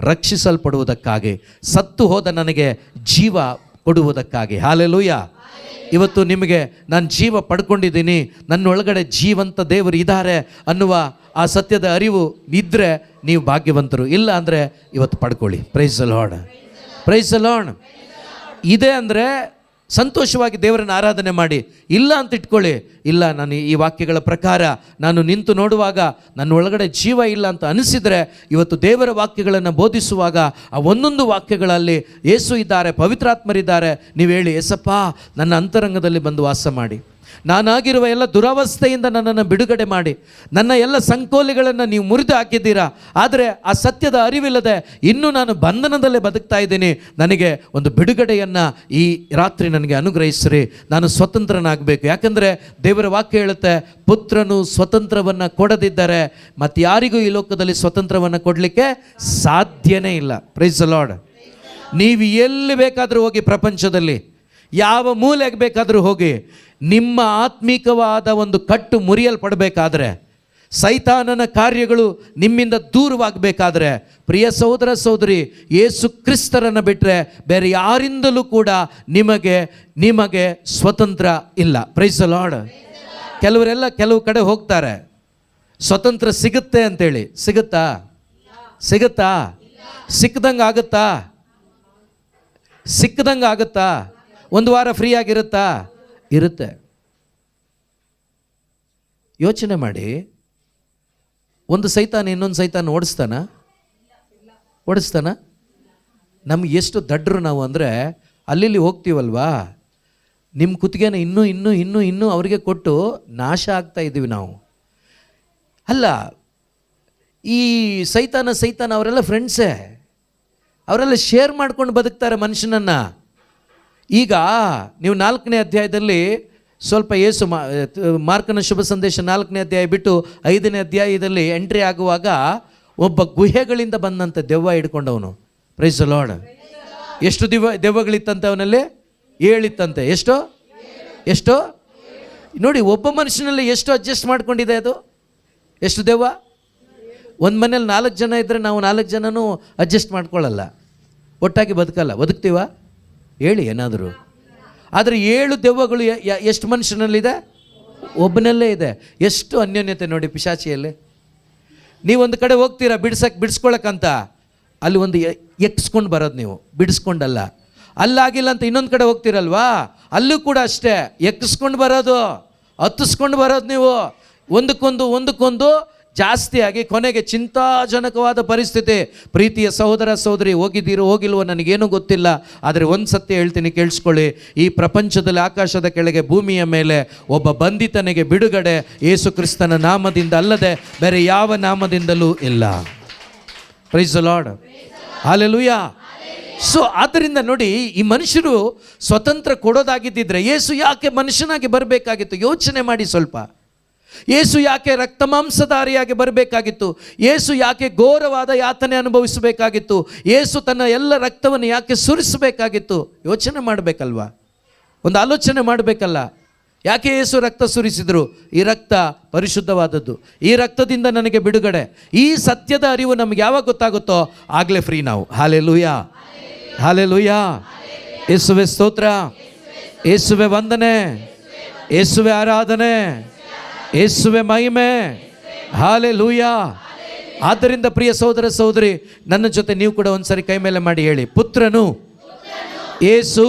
Speaker 1: ರಕ್ಷಿಸಲ್ಪಡುವುದಕ್ಕಾಗಿ, ಸತ್ತು ಹೋದ ನನಗೆ ಜೀವ ಕೊಡುವುದಕ್ಕಾಗಿ. ಹಾಲೆಲೂಯ. ಇವತ್ತು ನಿಮಗೆ ನಾನು ಜೀವ ಪಡ್ಕೊಂಡಿದ್ದೀನಿ, ನನ್ನೊಳಗಡೆ ಜೀವಂತ ದೇವರು ಇದ್ದಾರೆ ಅನ್ನುವ ಆ ಸತ್ಯದ ಅರಿವು ಇದ್ದರೆ ನೀವು ಭಾಗ್ಯವಂತರು. ಇಲ್ಲ ಅಂದರೆ ಇವತ್ತು ಪಡ್ಕೊಳ್ಳಿ. Price the lord. ಇದೆ ಅಂದರೆ ಸಂತೋಷವಾಗಿ ದೇವರನ್ನು ಆರಾಧನೆ ಮಾಡಿ. ಇಲ್ಲ ಅಂತ ಇಟ್ಕೊಳ್ಳಿ, ಇಲ್ಲ ನಾನು ಈ ವಾಕ್ಯಗಳ ಪ್ರಕಾರ ನಾನು ನಿಂತು ನೋಡುವಾಗ ನನ್ನ ಒಳಗಡೆ ಜೀವ ಇಲ್ಲ ಅಂತ ಅನಿಸಿದರೆ, ಇವತ್ತು ದೇವರ ವಾಕ್ಯಗಳನ್ನು ಬೋಧಿಸುವಾಗ ಆ ಒಂದೊಂದು ವಾಕ್ಯಗಳಲ್ಲಿ ಯೇಸು ಇದ್ದಾರೆ, ಪವಿತ್ರಾತ್ಮರಿದ್ದಾರೆ, ನೀವು ಹೇಳಿ, ಯೇಸಪ್ಪ ನನ್ನ ಅಂತರಂಗದಲ್ಲಿ ಬಂದು ವಾಸ ಮಾಡಿ, ನಾನಾಗಿರುವ ಎಲ್ಲ ದುರವಸ್ಥೆಯಿಂದ ನನ್ನನ್ನು ಬಿಡುಗಡೆ ಮಾಡಿ, ನನ್ನ ಎಲ್ಲ ಸಂಕೋಲೆಗಳನ್ನು ನೀವು ಮುರಿದು ಹಾಕಿದ್ದೀರಾ. ಆದರೆ ಆ ಸತ್ಯದ ಅರಿವಿಲ್ಲದೆ ಇನ್ನೂ ನಾನು ಬಂಧನದಲ್ಲೇ ಬದುಕ್ತಾ ಇದ್ದೀನಿ. ನನಗೆ ಒಂದು ಬಿಡುಗಡೆಯನ್ನು ಈ ರಾತ್ರಿ ನನಗೆ ಅನುಗ್ರಹಿಸ್ರಿ, ನಾನು ಸ್ವತಂತ್ರನಾಗಬೇಕು. ಯಾಕಂದರೆ ದೇವರ ವಾಕ್ಯ ಹೇಳುತ್ತೆ, ಪುತ್ರನು ಸ್ವತಂತ್ರವನ್ನು ಕೊಡದಿದ್ದರೆ ಮತ್ತು ಯಾರಿಗೂ ಈ ಲೋಕದಲ್ಲಿ ಸ್ವತಂತ್ರವನ್ನು ಕೊಡಲಿಕ್ಕೆ ಸಾಧ್ಯನೇ ಇಲ್ಲ. Price the lord. ನೀವು ಎಲ್ಲಿ ಬೇಕಾದರೂ ಹೋಗಿ, ಪ್ರಪಂಚದಲ್ಲಿ ಯಾವ ಮೂಲೆಗೆ ಬೇಕಾದರೂ ಹೋಗಿ, ನಿಮ್ಮ ಆತ್ಮೀಕವಾದ ಒಂದು ಕಟ್ಟು ಮುರಿಯಲ್ಪಡಬೇಕಾದ್ರೆ, ಸೈತಾನನ ಕಾರ್ಯಗಳು ನಿಮ್ಮಿಂದ ದೂರವಾಗಬೇಕಾದ್ರೆ, ಪ್ರಿಯ ಸಹೋದರ ಸಹೋದರಿ, ಯೇಸು ಕ್ರಿಸ್ತರನ್ನು ಬಿಟ್ಟರೆ ಬೇರೆ ಯಾರಿಂದಲೂ ಕೂಡ ನಿಮಗೆ ಸ್ವತಂತ್ರ ಇಲ್ಲ. Price the lord. ಕೆಲವು ಕಡೆ ಹೋಗ್ತಾರೆ, ಸ್ವತಂತ್ರ ಸಿಗುತ್ತೆ ಅಂತೇಳಿ. ಸಿಗುತ್ತಾ? ಸಿಕ್ಕದಂಗೆ ಆಗುತ್ತಾ? ಒಂದು ವಾರ ಫ್ರೀ ಆಗಿರುತ್ತಾ? ಇರುತ್ತೆ. ಯೋಚನೆ ಮಾಡಿ, ಒಂದು ಸೈತಾನ ಇನ್ನೊಂದು ಸೈತಾನ ಓಡಿಸ್ತಾನ? ನಮ್ಗೆ ಎಷ್ಟು ದಡ್ಡರು ನಾವು ಅಂದರೆ, ಅಲ್ಲಿ ಹೋಗ್ತೀವಲ್ವಾ, ನಿಮ್ಮ ಕುತ್ತಿಗೆನ ಇನ್ನೂ ಅವರಿಗೆ ಕೊಟ್ಟು ನಾಶ ಆಗ್ತಾ ಇದ್ದೀವಿ ನಾವು. ಅಲ್ಲ, ಈ ಸೈತಾನ ಅವರೆಲ್ಲ ಫ್ರೆಂಡ್ಸೇ, ಅವರೆಲ್ಲ ಶೇರ್ ಮಾಡ್ಕೊಂಡು ಬದುಕ್ತಾರೆ ಮನುಷ್ಯನನ್ನು. ಈಗ ನೀವು 4ನೇ ಅಧ್ಯಾಯದಲ್ಲಿ ಸ್ವಲ್ಪ ಯೇಸು ಮಾರ್ಕನ ಶುಭ ಸಂದೇಶ 4ನೇ ಅಧ್ಯಾಯ ಬಿಟ್ಟು 5ನೇ ಅಧ್ಯಾಯದಲ್ಲಿ ಎಂಟ್ರಿ ಆಗುವಾಗ ಒಬ್ಬ ಗುಹೆಗಳಿಂದ ಬಂದಂತೆ ದೆವ್ವ ಹಿಡ್ಕೊಂಡವನು. Price the lord. ಎಷ್ಟು ದೆವ್ವಗಳಿತ್ತಂತೆ ಅವನಲ್ಲಿ? 7 ಇತ್ತಂತೆ. ಎಷ್ಟು ನೋಡಿ, ಒಬ್ಬ ಮನುಷ್ಯನಲ್ಲಿ ಎಷ್ಟು ಅಡ್ಜಸ್ಟ್ ಮಾಡ್ಕೊಂಡಿದೆ ಅದು? ಎಷ್ಟು ದೆವ್ವ? ಒಂದು ಮನೇಲಿ 4 ಜನ ಇದ್ದರೆ ನಾವು 4 ಜನನೂ ಅಡ್ಜಸ್ಟ್ ಮಾಡ್ಕೊಳ್ಳಲ್ಲ, ಒಟ್ಟಾಗಿ ಬದುಕಲ್ಲ. ಬದುಕ್ತೀವ ಹೇಳಿ ಏನಾದರೂ? ಆದರೆ 7 ದೆವ್ವಗಳು ಎಷ್ಟು ಮನುಷ್ಯನಲ್ಲಿದೆ? ಒಬ್ಬನಲ್ಲೇ ಇದೆ. ಎಷ್ಟು ಅನ್ಯೋನ್ಯತೆ ನೋಡಿ ಪಿಶಾಚಿಯಲ್ಲಿ. ನೀವೊಂದು ಕಡೆ ಹೋಗ್ತೀರಾ ಬಿಡಿಸ್ಕೊಳಕ್ಕಂತ, ಅಲ್ಲಿ ಒಂದು ಎಕ್ಸ್ಕೊಂಡು ಬರೋದು ನೀವು, ಬಿಡಿಸ್ಕೊಂಡಲ್ಲ. ಅಲ್ಲಾಗಿಲ್ಲ ಅಂತ ಇನ್ನೊಂದು ಕಡೆ ಹೋಗ್ತೀರಲ್ವಾ, ಅಲ್ಲೂ ಕೂಡ ಅಷ್ಟೇ ಎಕ್ಕಿಸ್ಕೊಂಡು ಬರೋದು, ಹತ್ತಿಸ್ಕೊಂಡು ಬರೋದು. ನೀವು ಒಂದಕ್ಕೊಂದು ಜಾಸ್ತಿಯಾಗಿ ಕೊನೆಗೆ ಚಿಂತಾಜನಕವಾದ ಪರಿಸ್ಥಿತಿ. ಪ್ರೀತಿಯ ಸಹೋದರ ಸಹೋದರಿ, ಹೋಗಿದ್ದೀರೋ ಹೋಗಿಲ್ವೋ ನನಗೇನೂ ಗೊತ್ತಿಲ್ಲ, ಆದರೆ ಒಂದು ಸತ್ಯ ಹೇಳ್ತೀನಿ ಕೇಳಿಸ್ಕೊಳ್ಳಿ. ಈ ಪ್ರಪಂಚದಲ್ಲಿ ಆಕಾಶದ ಕೆಳಗೆ ಭೂಮಿಯ ಮೇಲೆ ಒಬ್ಬ ಬಂಧಿತನಿಗೆ ಬಿಡುಗಡೆ ಯೇಸು ಕ್ರಿಸ್ತನ ನಾಮದಿಂದ ಅಲ್ಲದೆ ಬೇರೆ ಯಾವ ನಾಮದಿಂದಲೂ ಇಲ್ಲ. Price the lord, hallelujah. So ಆದ್ದರಿಂದ ನೋಡಿ, ಈ ಮನುಷ್ಯರು ಸ್ವತಂತ್ರ ಕೊಡೋದಾಗಿದ್ದಿದ್ರೆ ಯೇಸು ಯಾಕೆ ಮನುಷ್ಯನಾಗಿ ಬರಬೇಕಾಗಿತ್ತು? ಯೋಚನೆ ಮಾಡಿ ಸ್ವಲ್ಪ. ಯೇಸು ಯಾಕೆ ರಕ್ತ ಮಾಂಸಧಾರಿಯಾಗಿ ಬರಬೇಕಾಗಿತ್ತು? ಯೇಸು ಯಾಕೆ ಘೋರವಾದ ಯಾತನೆ ಅನುಭವಿಸಬೇಕಾಗಿತ್ತು? ಯೇಸು ತನ್ನ ಎಲ್ಲ ರಕ್ತವನ್ನು ಯಾಕೆ ಸುರಿಸಬೇಕಾಗಿತ್ತು? ಯೋಚನೆ ಮಾಡಬೇಕಲ್ವಾ? ಒಂದು ಆಲೋಚನೆ ಮಾಡಬೇಕಲ್ಲ. ಯಾಕೆ ಯೇಸು ರಕ್ತ ಸುರಿಸಿದರು? ಈ ರಕ್ತ ಪರಿಶುದ್ಧವಾದದ್ದು, ಈ ರಕ್ತದಿಂದ ನನಗೆ ಬಿಡುಗಡೆ. ಈ ಸತ್ಯದ ಅರಿವು ನಮ್ಗೆ ಯಾವಾಗ ಗೊತ್ತಾಗುತ್ತೋ ಆಗಲೇ ಫ್ರೀ ನಾವು. Hallelujah, hallelujah. ಯೇಸುವೆ ಸ್ತೋತ್ರ, ಯೇಸುವೆ ವಂದನೆ, ಯೇಸುವೆ ಆರಾಧನೆ, ಯೇಸುವೆ ಮಹಿಮೆ. ಹಲ್ಲೆಲೂಯಾ. ಆದ್ದರಿಂದ ಪ್ರಿಯ ಸಹೋದರ ಸಹೋದರಿ, ನನ್ನ ಜೊತೆ ನೀವು ಕೂಡ ಒಂದ್ಸರಿ ಕೈ ಮೇಲೆ ಮಾಡಿ ಹೇಳಿ, ಪುತ್ರನು ಯೇಸು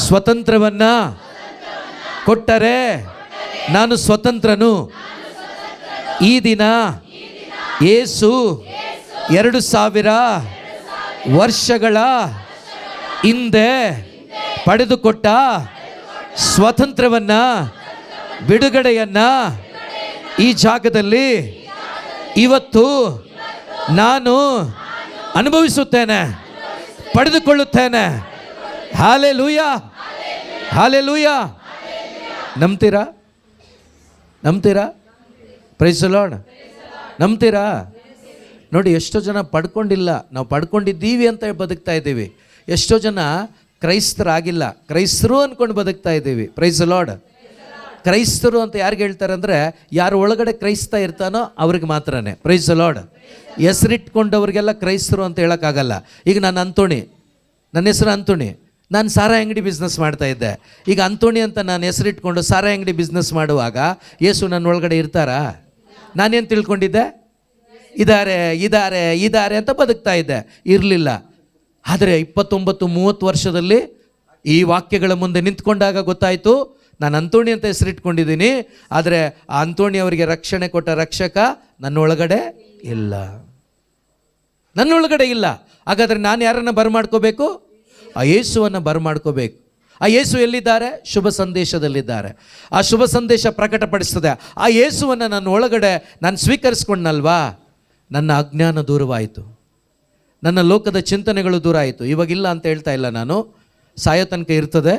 Speaker 1: ಸ್ವತಂತ್ರವನ್ನ ಕೊಟ್ಟರೆ ನಾನು ಸ್ವತಂತ್ರನು. ಈ ದಿನ ಯೇಸು 2000 ವರ್ಷಗಳ ಹಿಂದೆ ಪಡೆದುಕೊಟ್ಟ ಸ್ವಾತಂತ್ರ್ಯವನ್ನ, ಬಿಡುಗಡೆಯನ್ನ ಈ ಜಾಗದಲ್ಲಿ ಇವತ್ತು ನಾನು ಅನುಭವಿಸುತ್ತೇನೆ, ಪಡೆದುಕೊಳ್ಳುತ್ತೇನೆ. Hallelujah, hallelujah. ನಂಬ್ತೀರಾ? Praise the lord. ನಂಬ್ತೀರಾ? ನೋಡಿ, ಎಷ್ಟೋ ಜನ ಪಡ್ಕೊಂಡಿಲ್ಲ, ನಾವು ಪಡ್ಕೊಂಡಿದ್ದೀವಿ ಅಂತ ಬದುಕ್ತಾ ಇದ್ದೀವಿ. ಎಷ್ಟೋ ಜನ ಕ್ರೈಸ್ತರಾಗಿಲ್ಲ, ಕ್ರೈಸ್ತರು ಅಂದ್ಕೊಂಡು ಬದುಕ್ತಾ ಇದ್ದೀವಿ. Praise the Lord. ಕ್ರೈಸ್ತರು ಅಂತ ಯಾರಿಗೆ ಹೇಳ್ತಾರೆ ಅಂದರೆ, ಯಾರು ಒಳಗಡೆ ಕ್ರೈಸ್ತ ಇರ್ತಾನೋ ಅವ್ರಿಗೆ ಮಾತ್ರನೇ. Price the lord. ಹೆಸರಿಟ್ಕೊಂಡವ್ರಿಗೆಲ್ಲ ಕ್ರೈಸ್ತರು ಅಂತ ಹೇಳೋಕ್ಕಾಗಲ್ಲ. ಈಗ ನಾನು ಅಂತೋಣಿ, ನನ್ನ ಹೆಸರು ಅಂತೋಣಿ, ನಾನು ಸಾರಾಯಿ ಅಂಗಡಿ ಬಿಸ್ನೆಸ್ ಮಾಡ್ತಾ ಇದ್ದೆ. ಈಗ ಅಂತೋಣಿ ಅಂತ ನಾನು ಹೆಸರಿಟ್ಕೊಂಡು ಸಾರಾಯಿ ಅಂಗಡಿ ಬಿಸ್ನೆಸ್ ಮಾಡುವಾಗ ಯೇಸು ನನ್ನ ಒಳಗಡೆ ಇರ್ತಾರಾ? ನಾನೇನು ತಿಳ್ಕೊಂಡಿದ್ದೆ? ಇದ್ದಾರೆ ಅಂತ ಬದುಕ್ತಾ ಇದ್ದೆ, ಇರಲಿಲ್ಲ. ಆದರೆ 29-30 ವರ್ಷದಲ್ಲಿ ಈ ವಾಕ್ಯಗಳ ಮುಂದೆ ನಿಂತ್ಕೊಂಡಾಗ ಗೊತ್ತಾಯಿತು, ನಾನು ಅಂತೋಣಿ ಅಂತ ಹೆಸರಿಟ್ಕೊಂಡಿದ್ದೀನಿ, ಆದರೆ ಆ ಅಂತೋಣಿ ಅವರಿಗೆ ರಕ್ಷಣೆ ಕೊಟ್ಟ ರಕ್ಷಕ ನನ್ನೊಳಗಡೆ ಇಲ್ಲ, ನನ್ನೊಳಗಡೆ ಇಲ್ಲ. ಹಾಗಾದರೆ ನಾನು ಯಾರನ್ನು ಬರಮಾಡ್ಕೋಬೇಕು? ಆ ಯೇಸುವನ್ನು ಬರಮಾಡ್ಕೋಬೇಕು. ಆ ಯೇಸು ಎಲ್ಲಿದ್ದಾರೆ? ಶುಭ ಸಂದೇಶದಲ್ಲಿದ್ದಾರೆ. ಆ ಶುಭ ಸಂದೇಶ ಪ್ರಕಟಪಡಿಸ್ತದೆ. ಆ ಯೇಸುವನ್ನು ನನ್ನ ಒಳಗಡೆ ನಾನು ಸ್ವೀಕರಿಸ್ಕೊಂಡಲ್ವಾ, ನನ್ನ ಅಜ್ಞಾನ ದೂರವಾಯಿತು, ನನ್ನ ಲೋಕದ ಚಿಂತನೆಗಳು ದೂರ ಆಯಿತು. ಇವಾಗಿಲ್ಲ ಅಂತ ಹೇಳ್ತಾ ಇಲ್ಲ ನಾನು, ಸಾಯೋ ತನಕ ಇರ್ತದೆ.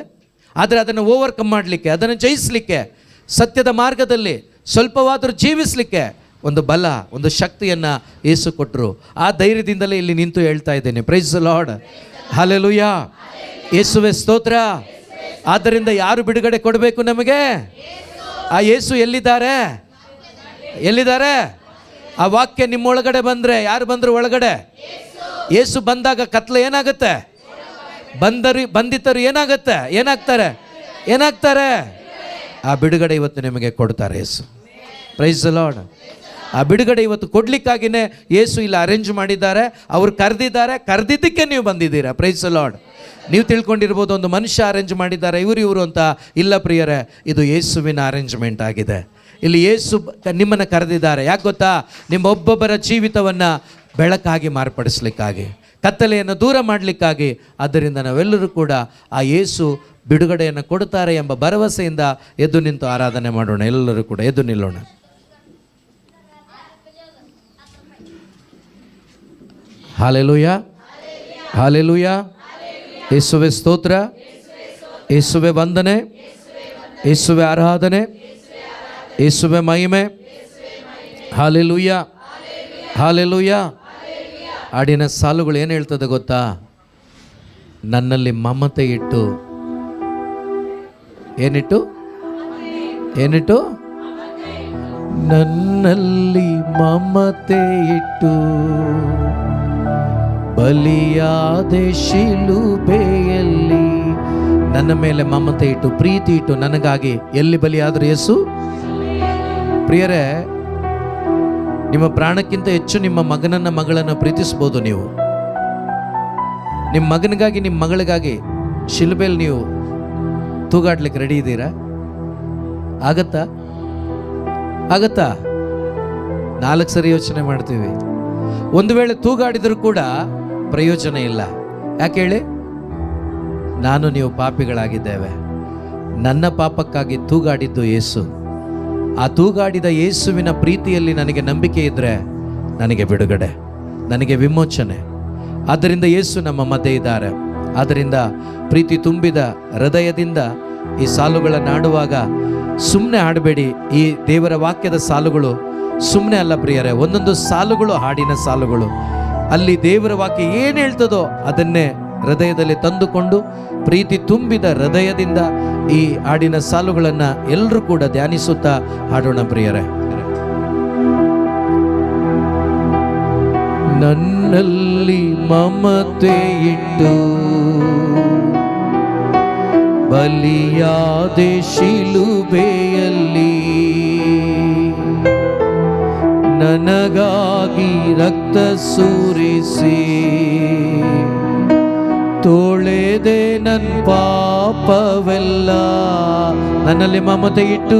Speaker 1: ಆದರೆ ಅದನ್ನು ಓವರ್ಕಮ್ ಮಾಡಲಿಕ್ಕೆ, ಅದನ್ನು ಜಯಿಸಲಿಕ್ಕೆ, ಸತ್ಯದ ಮಾರ್ಗದಲ್ಲಿ ಸ್ವಲ್ಪವಾದರೂ ಜೀವಿಸಲಿಕ್ಕೆ ಒಂದು ಬಲ, ಒಂದು ಶಕ್ತಿಯನ್ನು ಯೇಸು ಕೊಟ್ಟರು. ಆ ಧೈರ್ಯದಿಂದಲೇ ಇಲ್ಲಿ ನಿಂತು ಹೇಳ್ತಾ ಇದ್ದೇನೆ. Praise the Lord, hallelujah. ಯೇಸುವೆ ಸ್ತೋತ್ರ. ಆದ್ದರಿಂದ ಯಾರು ಬಿಡುಗಡೆ ಕೊಡಬೇಕು ನಮಗೆ? ಆ ಯೇಸು ಎಲ್ಲಿದ್ದಾರೆ? ಆ ವಾಕ್ಯ ನಿಮ್ಮೊಳಗಡೆ ಬಂದರೆ, ಯಾರು ಬಂದರು ಒಳಗಡೆ? ಯೇಸು ಬಂದಾಗ ಕತ್ಲೆ ಏನಾಗುತ್ತೆ? ಬಂಧಿತರು ಏನಾಗ್ತಾರೆ? ಆ ಬಿಡುಗಡೆ ಇವತ್ತು ನಿಮಗೆ ಕೊಡ್ತಾರೆ ಯೇಸು. Price the lord. ಆ ಬಿಡುಗಡೆ ಇವತ್ತು ಕೊಡ್ಲಿಕ್ಕಾಗಿಯೇ ಯೇಸು ಇಲ್ಲಿ ಅರೇಂಜ್ ಮಾಡಿದ್ದಾರೆ. ಅವರು ಕರೆದಿದ್ದಕ್ಕೆ ನೀವು ಬಂದಿದ್ದೀರಾ. Praise the Lord. ನೀವು ತಿಳ್ಕೊಂಡಿರ್ಬೋದು ಒಂದು ಮನುಷ್ಯ ಅರೇಂಜ್ ಮಾಡಿದ್ದಾರೆ, ಇವರು ಅಂತ. ಇಲ್ಲ ಪ್ರಿಯರೇ, ಇದು ಯೇಸುವಿನ ಅರೇಂಜ್ಮೆಂಟ್ ಆಗಿದೆ. ಇಲ್ಲಿ ಯೇಸು ನಿಮ್ಮನ್ನು ಕರೆದಿದ್ದಾರೆ. ಯಾಕೆ ಗೊತ್ತಾ? ನಿಮ್ಮೊಬ್ಬೊಬ್ಬರ ಜೀವಿತವನ್ನು ಬೆಳಕಾಗಿ ಮಾರ್ಪಡಿಸ್ಲಿಕ್ಕಾಗಿ, ಕತ್ತಲೆಯನ್ನು ದೂರ ಮಾಡಲಿಕ್ಕಾಗಿ. ಆದ್ದರಿಂದ ನಾವೆಲ್ಲರೂ ಕೂಡ ಆ ಯೇಸು ಬಿಡುಗಡೆಯನ್ನು ಕೊಡುತ್ತಾರೆ ಎಂಬ ಭರವಸೆಯಿಂದ ಎದ್ದು ನಿಂತು ಆರಾಧನೆ ಮಾಡೋಣ. ಎಲ್ಲರೂ ಕೂಡ ಎದ್ದು ನಿಲ್ಲೋಣ. Hallelujah, hallelujah. ಯೇಸುವೆ ಸ್ತೋತ್ರ, ಯೇಸುವೆ ವಂದನೆ, ಯೇಸುವೆ ಆರಾಧನೆ, ಯೇಸುವೆ ಮಹಿಮೆ. Hallelujah, hallelujah. ಹಾಡಿನ ಸಾಲುಗಳು ಏನು ಹೇಳ್ತದೆ ಗೊತ್ತಾ? ನನ್ನಲ್ಲಿ ಮಮತೆ ಇಟ್ಟು, ಏನಿಟ್ಟು? ಏನಿಟ್ಟು? ನನ್ನಲ್ಲಿ ಮಮತೆ ಇಟ್ಟು ಬಲಿಯಾದೆ ಶಿಲುಬೆಯಲ್ಲಿ. ನನ್ನ ಮೇಲೆ ಮಮತೆ ಇಟ್ಟು ಪ್ರೀತಿ ಇಟ್ಟು ನನಗಾಗಿ ಎಲ್ಲಿ ಬಲಿಯಾದರೂ ಯೇಸು? ಪ್ರಿಯರೇ, ನಿಮ್ಮ ಪ್ರಾಣಕ್ಕಿಂತ ಹೆಚ್ಚು ನಿಮ್ಮ ಮಗನನ್ನ ಮಗಳನ್ನು ಪ್ರೀತಿಸ್ಬೋದು. ನೀವು ನಿಮ್ಮ ಮಗನಿಗಾಗಿ ನಿಮ್ಮ ಮಗಳಿಗಾಗಿ ಶಿಲುಬೆಯಲ್ಲಿ ನೀವು ತೂಗಾಡ್ಲಿಕ್ಕೆ ರೆಡಿ ಇದ್ದೀರಾ? ಆಗತ್ತಾ? 4 ಸರಿ ಯೋಚನೆ ಮಾಡ್ತೀವಿ. ಒಂದು ವೇಳೆ ತೂಗಾಡಿದರೂ ಕೂಡ ಪ್ರಯೋಜನ ಇಲ್ಲ. ಯಾಕೆ ಹೇಳಿ? ನಾನು ನೀವು ಪಾಪಿಗಳಾಗಿದ್ದೇವೆ. ನನ್ನ ಪಾಪಕ್ಕಾಗಿ ತೂಗಾಡಿದ್ದು ಯೇಸು. ಆ ತೂಗಾಡಿದ ಯೇಸುವಿನ ಪ್ರೀತಿಯಲ್ಲಿ ನನಗೆ ನಂಬಿಕೆ ಇದ್ದರೆ ನನಗೆ ಬಿಡುಗಡೆ, ನನಗೆ ವಿಮೋಚನೆ. ಆದ್ದರಿಂದ ಯೇಸು ನಮ್ಮ ಮಧ್ಯೆ ಇದ್ದಾರೆ. ಆದ್ದರಿಂದ ಪ್ರೀತಿ ತುಂಬಿದ ಹೃದಯದಿಂದ ಈ ಸಾಲುಗಳನ್ನು ಆಡುವಾಗ ಸುಮ್ಮನೆ ಹಾಡಬೇಡಿ. ಈ ದೇವರ ವಾಕ್ಯದ ಸಾಲುಗಳು ಸುಮ್ಮನೆ ಅಲ್ಲ ಪ್ರಿಯರೇ. ಒಂದೊಂದು ಸಾಲುಗಳು ಹಾಡಿನ ಸಾಲುಗಳು. ಅಲ್ಲಿ ದೇವರ ವಾಕ್ಯ ಏನು ಹೇಳ್ತದೋ ಅದನ್ನೇ ಹೃದಯದಲ್ಲಿ ತಂದುಕೊಂಡು ಪ್ರೀತಿ ತುಂಬಿದ ಹೃದಯದಿಂದ ಈ ಹಾಡಿನ ಸಾಲುಗಳನ್ನು ಎಲ್ಲರೂ ಕೂಡ ಧ್ಯಾನಿಸುತ್ತಾ ಹಾಡೋಣ ಪ್ರಿಯರೇ. ನನ್ನಲ್ಲಿ ಮಮತೆ ಇಟ್ಟು ಬಲಿಯಾದೆ ಶಿಲುಬೆಯಲ್ಲಿ, ನನಗಾಗಿ ರಕ್ತ ಸುರಿಸಿ ತೊಳೆದೆ ನನ್ನ ಪಾಪವೆಲ್ಲ. ನನ್ನಲ್ಲಿ ಮಮತೆ ಇಟ್ಟು,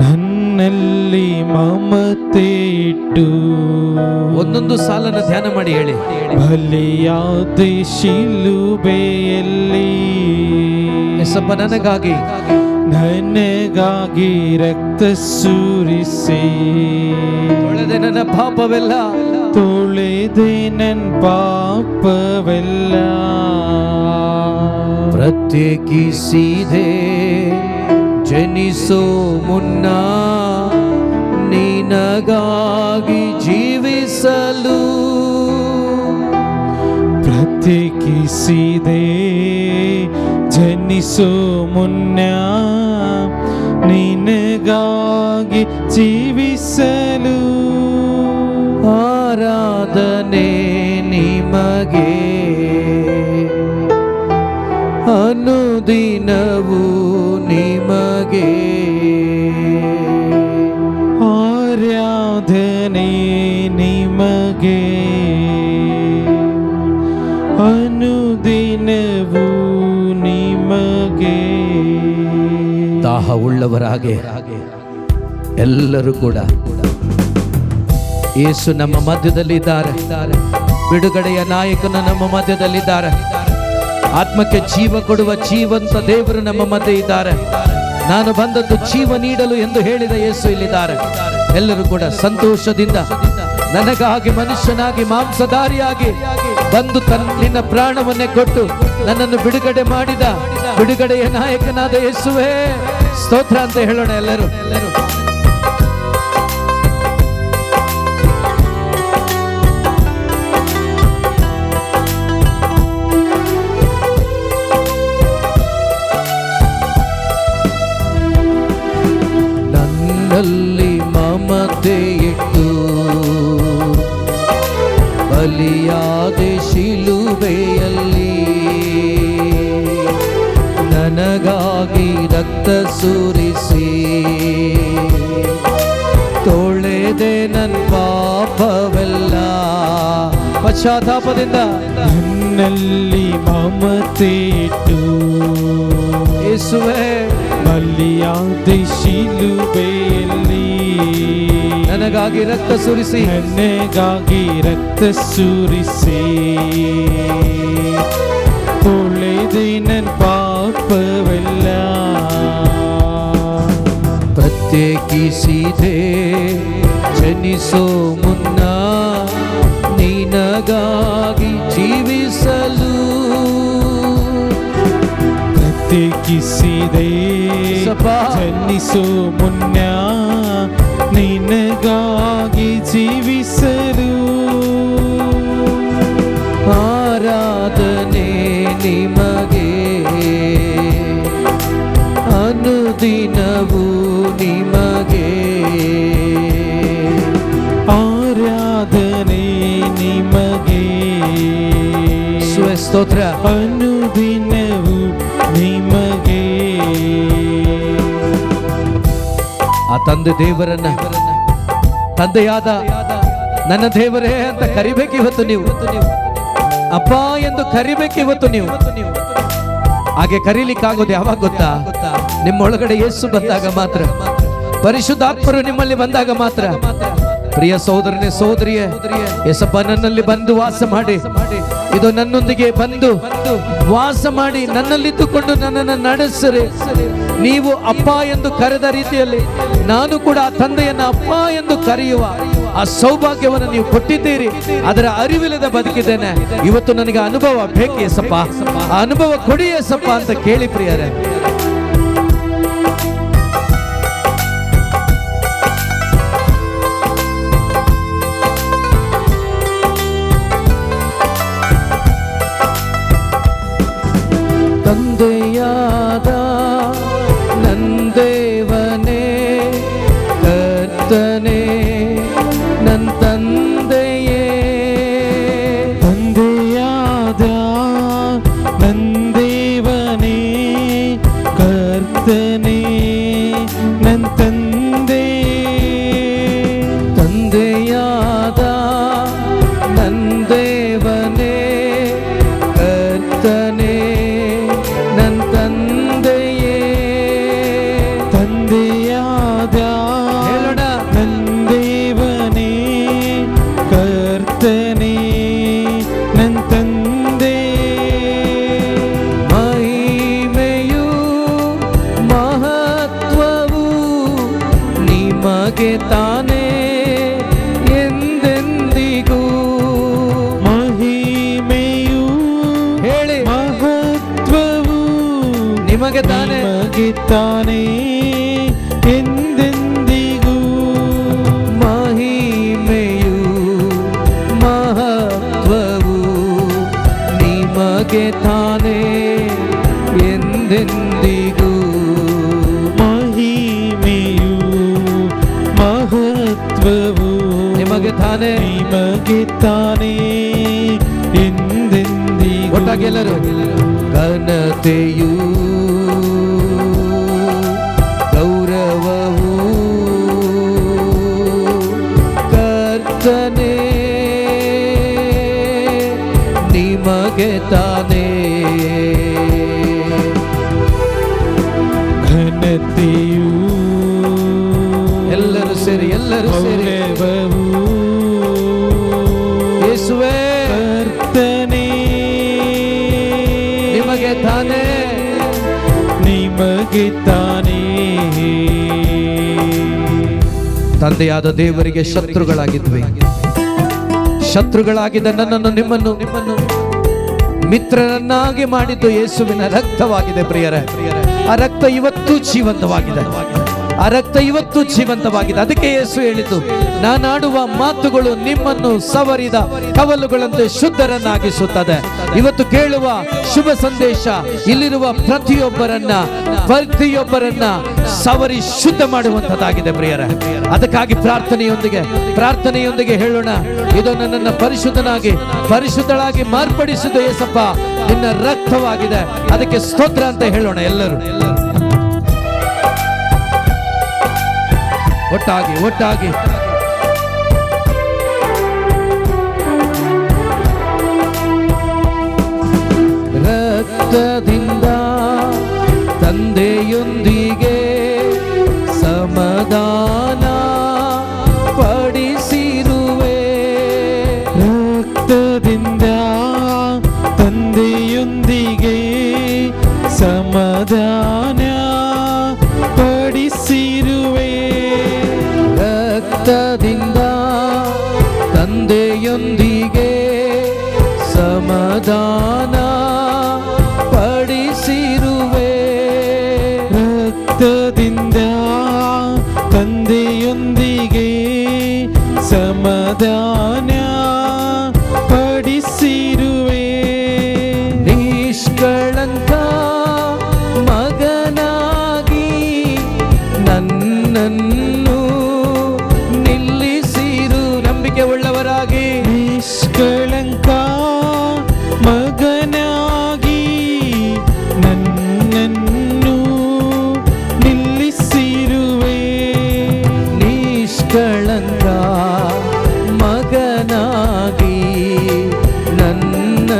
Speaker 2: ನನ್ನಲ್ಲಿ ಮಮತೆ ಇಟ್ಟು
Speaker 1: ಒಂದೊಂದು ಸಾಲನ್ನು ಧ್ಯಾನ ಮಾಡಿ ಹೇಳಿ.
Speaker 2: ಬಲಿಯಾದೆ ಶಿಲುಬೆಯಲ್ಲಿ,
Speaker 1: ಯೇಸಪ್ಪ ನನಗಾಗಿ
Speaker 2: ರಕ್ತ ಸುರಿಸಿ
Speaker 1: ತೊಳೆದೆ ನನ್ನ ಪಾಪವೆಲ್ಲ,
Speaker 2: ತೊಳೆದೆ ನನ್ನ ಪಾಪವೆಲ್ಲ.
Speaker 1: ಪ್ರತ್ಯೇಕಿಸಿದೆ ಜನಿಸೋ ಮುನ್ನ ನಿನಗಾಗಿ ಜೀವಿಸಲು.
Speaker 2: ಪ್ರತ್ಯೇಕಿಸಿದೆ ಜನಿಸೋ ಮುನ್ನ ನಿನಗಾಗಿ ಜೀವಿಸಲು.
Speaker 1: ಆರಾಧನೆ ನಿಮಗೆ ಅನುದಿನವೂ ನಿಮಗೆ,
Speaker 2: ಆರಾಧನೆ ನಿಮಗೆ ಅನುದಿನವೂ ನಿಮಗೆ.
Speaker 1: ದಾಹವುಳ್ಳವರಾಗೆ ಎಲ್ಲರೂ ಕೂಡ ಯೇಸು ನಮ್ಮ ಮಧ್ಯದಲ್ಲಿದ್ದಾರೆ. ಬಿಡುಗಡೆಯ ನಾಯಕನು ನಮ್ಮ ಮಧ್ಯದಲ್ಲಿದ್ದಾರೆ. ಆತ್ಮಕ್ಕೆ ಜೀವ ಕೊಡುವ ಜೀವಂತ ದೇವರು ನಮ್ಮ ಮಧ್ಯೆ ಇದ್ದಾರೆ. ನಾನು ಬಂದದ್ದು ಜೀವ ನೀಡಲು ಎಂದು ಹೇಳಿದ ಯೇಸು ಇಲ್ಲಿದ್ದಾರೆ. ಎಲ್ಲರೂ ಕೂಡ ಸಂತೋಷದಿಂದ ನನಗಾಗಿ ಮನುಷ್ಯನಾಗಿ ಮಾಂಸಧಾರಿಯಾಗಿ ಬಂದು ನಿನ್ನ ಪ್ರಾಣವನ್ನೇ ಕೊಟ್ಟು ನನ್ನನ್ನು ಬಿಡುಗಡೆ ಮಾಡಿದ ಬಿಡುಗಡೆಯ ನಾಯಕನಾದ ಯೇಸುವೇ ಸ್ತೋತ್ರ ಅಂತ ಹೇಳೋಣ ಎಲ್ಲರೂ. ನನ್ನಲ್ಲಿ ಮಮತೆ ಇಟ್ಟು ಬಲಿಯಾದೆ ಶಿಲುಬೆಯಲ್ಲಿ, ನನಗಾಗಿ ರಕ್ತ ಸುರಿಸಿ ತೊಳೆದೆ ನನ್ನ ಪಾಪವೆಲ್ಲ. ಪಶ್ಚಾತ್ತಾಪದಿಂದ
Speaker 2: ನನ್ನಲ್ಲಿ ಮಮತೆ ಇಟ್ಟು
Speaker 1: ಯೇಸುವೇ
Speaker 2: ಬಲಿಯಾದೆ ಶಿಲುಬೆಯಲ್ಲಿ,
Speaker 1: ನನಗಾಗಿ ರಕ್ತ ಸುರಿಸಿ
Speaker 2: ನನಗಾಗಿ ರಕ್ತ ಸುರಿಸಿ ತೊಳೆದೆ ನನ್ನ ಪಾಪವೆಲ್ಲ.
Speaker 1: ಪ್ರತ್ಯೇಕಿಸಿದೆ ಜನಿಸೋ ಮುನ್ನ ನಿನಗಾಗಿ ಜೀವಿಸಲು.
Speaker 2: ಪ್ರತ್ಯೇಕಿಸಿದೆ ಜನಿಸೋ ಮುನ್ನ ನಿನಗಾಗಿ ಜೀವಿಸಲು.
Speaker 1: ಆರಾಧನೆ ನಿಮಗೆ ಅನುದಿನವೂ ನಿಮಗೆ,
Speaker 2: ಆರಾಧನೆ ನಿಮಗೆ,
Speaker 1: ಸ್ತೋತ್ರ
Speaker 2: ಅನುದಿನವೂ ನಿಮಗೆ.
Speaker 1: ಆ ತಂದೆ ದೇವರನ್ನ ತಂದೆಯಾದ ನನ್ನ ದೇವರೇ ಅಂತ ಕರಿಬೇಕು ಇವತ್ತು ನೀವು. ಅಪ್ಪ ಎಂದು ಕರಿಬೇಕು ಇವತ್ತು ನೀವು. ಹಾಗೆ ಕರೀಲಿಕ್ಕಾಗೋದು ಯಾವಾಗ ಗೊತ್ತಾ? ನಿಮ್ಮೊಳಗಡೆ ಯೇಸು ಬಂದಾಗ ಮಾತ್ರ, ಪರಿಶುದ್ಧಾತ್ಮರು ನಿಮ್ಮಲ್ಲಿ ಬಂದಾಗ ಮಾತ್ರ. ಪ್ರಿಯ ಸಹೋದರನೇ ಸಹೋದರಿಯೇ, ಯೇಸಪ್ಪ ನನ್ನಲ್ಲಿ ಬಂದು ವಾಸ ಮಾಡಿ, ಇದು ನನ್ನೊಂದಿಗೆ ಬಂದು ವಾಸ ಮಾಡಿ ನನ್ನಲ್ಲಿದ್ದುಕೊಂಡು ನನ್ನನ್ನು ನಡೆಸಿರಿ. ನೀವು ಅಪ್ಪ ಎಂದು ಕರೆದ ರೀತಿಯಲ್ಲಿ ನಾನು ಕೂಡ ಆ ತಂದೆಯನ್ನ ಅಪ್ಪ ಎಂದು ಕರೆಯುವ ಆ ಸೌಭಾಗ್ಯವನ್ನು ನೀವು ಕೊಟ್ಟಿದ್ದೀರಿ. ಅದರ ಅರಿವಿಲ್ಲದೆ ಬದುಕಿದ್ದೇನೆ. ಇವತ್ತು ನನಗೆ ಅನುಭವ ಬೇಕು ಯೇಸಪ್ಪ, ಆ ಅನುಭವ ಕೊಡಿ ಯೇಸಪ್ಪ ಅಂತ ಕೇಳಿ ಪ್ರಿಯರೇ. ತಂದೆಯಾದ ನಂದೇವನೇ ಕರ್ತನೇ ನನ್ನ ತಂದೆಯೇ,
Speaker 2: ತಂದೆಯಾದ ನಂದೇವನೇ ಕರ್ತನೇ ನನ್ನ ತಂದೆ,
Speaker 1: ತಂದೆಯಾದ ನಂದೇವನೇ ಕರ್ತನೇ ನನ್ನ ತಂದೆಯೇ,
Speaker 2: ತಂದೆಯಾದ
Speaker 1: ಹೇಳೋಣ
Speaker 2: ನಂದೇವನೇ ಕರ್ತನೇ ನನ್ನ ತಂದೆ.
Speaker 1: ಮಹಿಮೆಯು ಮಹತ್ವವು ನಿಮಗೆ ತಾನೇ ಎಂದೆಂದಿಗೂ,
Speaker 2: ಮಹಿಮೆಯು
Speaker 1: ಹೇಳಿ
Speaker 2: ಮಹತ್ವವು
Speaker 1: ನಿಮಗೆ ತಾನೇ,
Speaker 2: ನಿಮಗೆ ತಾನೇ ಎಂದೆಂದಿಗೂ,
Speaker 1: ಮಹಿಮೆಯು ಮಹತ್ವವು ನಿಮಗೆ ತಾನೇ ಎಂದೆಂದಿಗೂ,
Speaker 2: ಮಹಿಮೆಯು ಮಹತ್ವವು
Speaker 1: ನಿಮಗೆ ತಾನೇ.
Speaker 2: ನಿಮಗೆ ತಾನೇ ಎಂದೆಂದಿಗೂ.
Speaker 1: ಒಟ್ಟಾಗಿ ಎಲ್ಲರೂ ಘನತೆಯು ಗೌರವವು ಕರ್ತನೇ ನಿಮಗೆ ತಾನೇ,
Speaker 2: ಘನತೆಯು
Speaker 1: ಎಲ್ಲರೂ ಸೇರಿ
Speaker 2: ಗೌರವವು
Speaker 1: ಯೇಸುವೇ
Speaker 2: ಕರ್ತನೇ
Speaker 1: ನಿಮಗೆ ತಾನೇ,
Speaker 2: ನಿಮಗೆ ತಾನೇ.
Speaker 1: ತಂದೆಯಾದ ದೇವರಿಗೆ ಶತ್ರುಗಳಾಗಿದ್ವಿ. ಶತ್ರುಗಳಾಗಿದ್ದ ನನ್ನನ್ನು ನಿಮ್ಮನ್ನು ಮಿತ್ರರನ್ನಾಗಿ ಮಾಡಿದ್ದು ಯೇಸುವಿನ ರಕ್ತವಾಗಿದೆ ಪ್ರಿಯರೇ. ಆ ರಕ್ತ ಇವತ್ತು ಜೀವಂತವಾಗಿದೆ, ಆ ರಕ್ತ ಇವತ್ತು ಜೀವಂತವಾಗಿದೆ. ಅದಕ್ಕೆ ಯೇಸು ಹೇಳಿದ್ದು, ನಾನಾಡುವ ಮಾತುಗಳು ನಿಮ್ಮನ್ನು ಸವರಿದ ಕವಲುಗಳಂತೆ ಶುದ್ಧರನ್ನಾಗಿಸುತ್ತದೆ. ಇವತ್ತು ಕೇಳುವ ಶುಭ ಸಂದೇಶ ಇಲ್ಲಿರುವ ಪ್ರತಿಯೊಬ್ಬರನ್ನ ಸವರಿ ಶುದ್ಧ ಮಾಡುವಂತದ್ದಾಗಿದೆ ಪ್ರಿಯರೇ. ಅದಕ್ಕಾಗಿ ಪ್ರಾರ್ಥನೆಯೊಂದಿಗೆ ಹೇಳೋಣ, ಇದು ನನ್ನನ್ನು ಪರಿಶುದ್ಧಳಾಗಿ ಮಾರ್ಪಡಿಸಿದ ಯೇಸಪ್ಪ ನಿನ್ನ ರಕ್ತವಾಗಿದೆ, ಅದಕ್ಕೆ ಸ್ತೋತ್ರ ಅಂತ ಹೇಳೋಣ ಎಲ್ಲರೂ ಒಟ್ಟಾಗಿ. ರಕ್ತದಿಂದ ತಂದೆಯೊಂದಿಗೆ ಸಮಾಧಾನ ಪಡಿಸಿರುವೆ,
Speaker 2: ರಕ್ತದಿಂದ ತಂದೆಯೊಂದಿಗೆ ಸಮಾಧಾನ ಪಡಿಸಿರುವೆ,
Speaker 1: ರಕ್ತದಿಂದ ತಂದೆಯೊಂದಿಗೆ ಸಮಾಧಾನ ಪಡಿಸಿರುವೆ,
Speaker 2: ರಕ್ತದಿಂದ ತಂದೆಯೊಂದಿಗೆ ಸಮಾಧಾನ ಪಡಿಸಿರುವೆ,
Speaker 1: ನಿಷ್ಕಳಂಕ ಮಗನಾಗಿ ನನ್ನ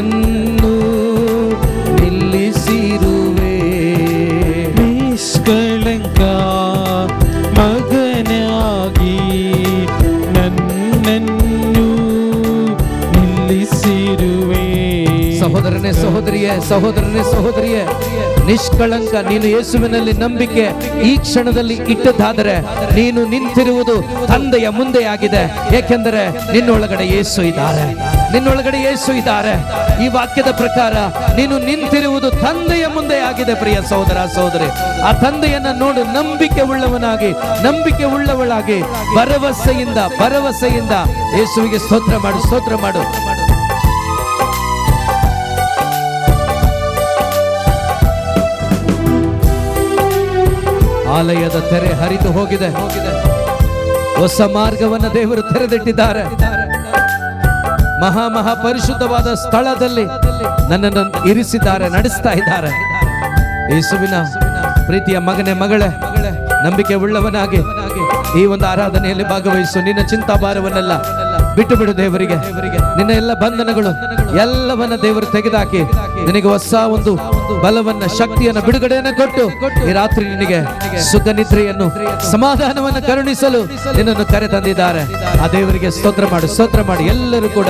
Speaker 1: ನನ್ನನ್ನು ನಿಲ್ಲಿಸಿರುವೆ.
Speaker 2: ನಿಷ್ಕಳಂಕ ಮಗನಾಗಿ ನನ್ನನ್ನು ನಿಲ್ಲಿಸಿರುವೆ.
Speaker 1: ಸಹೋದರನೇ ಸಹೋದರಿಯೇ, ನಿಷ್ಕಳಂಕ ನೀನು ಯೇಸುವಿನಲ್ಲಿ ನಂಬಿಕೆ ಈ ಕ್ಷಣದಲ್ಲಿ ಇಟ್ಟದ್ದಾದರೆ ನೀನು ನಿಂತಿರುವುದು ತಂದೆಯ ಮುಂದೆ ಆಗಿದೆ. ಏಕೆಂದರೆ ನಿನ್ನೊಳಗಡೆ ಯೇಸು ಇದ್ದಾರೆ. ಈ ವಾಕ್ಯದ ಪ್ರಕಾರ ನೀನು ನಿಂತಿರುವುದು ತಂದೆಯ ಮುಂದೆ ಆಗಿದೆ. ಪ್ರಿಯ ಸಹೋದರ ಸಹೋದರಿ, ಆ ತಂದೆಯನ್ನ ನೋಡು, ನಂಬಿಕೆ ಉಳ್ಳವಳಾಗಿ ಭರವಸೆಯಿಂದ ಯೇಸುವಿಗೆ ಸ್ತೋತ್ರ ಮಾಡು. ಆಲಯದ ತೆರೆ ಹರಿದು ಹೋಗಿದೆ. ಹೊಸ ಮಾರ್ಗವನ್ನು ದೇವರು ತೆರೆದಿಟ್ಟಿದ್ದಾರೆ. ಮಹಾ ಪರಿಶುದ್ಧವಾದ ಸ್ಥಳದಲ್ಲಿ ನನ್ನನ್ನು ಇರಿಸಿದ್ದಾರೆ, ನಡೆಸ್ತಾ ಇದ್ದಾರೆ. ಯೇಸುವಿನ ಪ್ರೀತಿಯ ಮಗನೇ, ಮಗಳೇ, ನಂಬಿಕೆ ಉಳ್ಳವನಾಗಿ ಈ ಒಂದು ಆರಾಧನೆಯಲ್ಲಿ ಭಾಗವಹಿಸು. ನಿನ್ನ ಚಿಂತಾಭಾರವನ್ನೆಲ್ಲ ಬಿಟ್ಟು ಬಿಡು ದೇವರಿಗೆ. ನಿನ್ನ ಎಲ್ಲ ಬಂಧನಗಳು ಎಲ್ಲವನ್ನ ದೇವರು ತೆಗೆದುಹಾಕಿ ನಿನಗೆ ಹೊಸ ಒಂದು ಬಲವನ್ನ, ಶಕ್ತಿಯನ್ನ, ಬಿಡುಗಡೆಯನ್ನು ಕೊಟ್ಟು ಈ ರಾತ್ರಿ ನಿನಗೆ ಸುಖ ನಿದ್ರೆಯನ್ನು, ಸಮಾಧಾನವನ್ನು ಕರುಣಿಸಲು ನಿನ್ನನ್ನು ಕರೆ ತಂದಿದ್ದಾರೆ. ಆ ದೇವರಿಗೆ ಸ್ತೋತ್ರ ಮಾಡಿ ಎಲ್ಲರೂ ಕೂಡ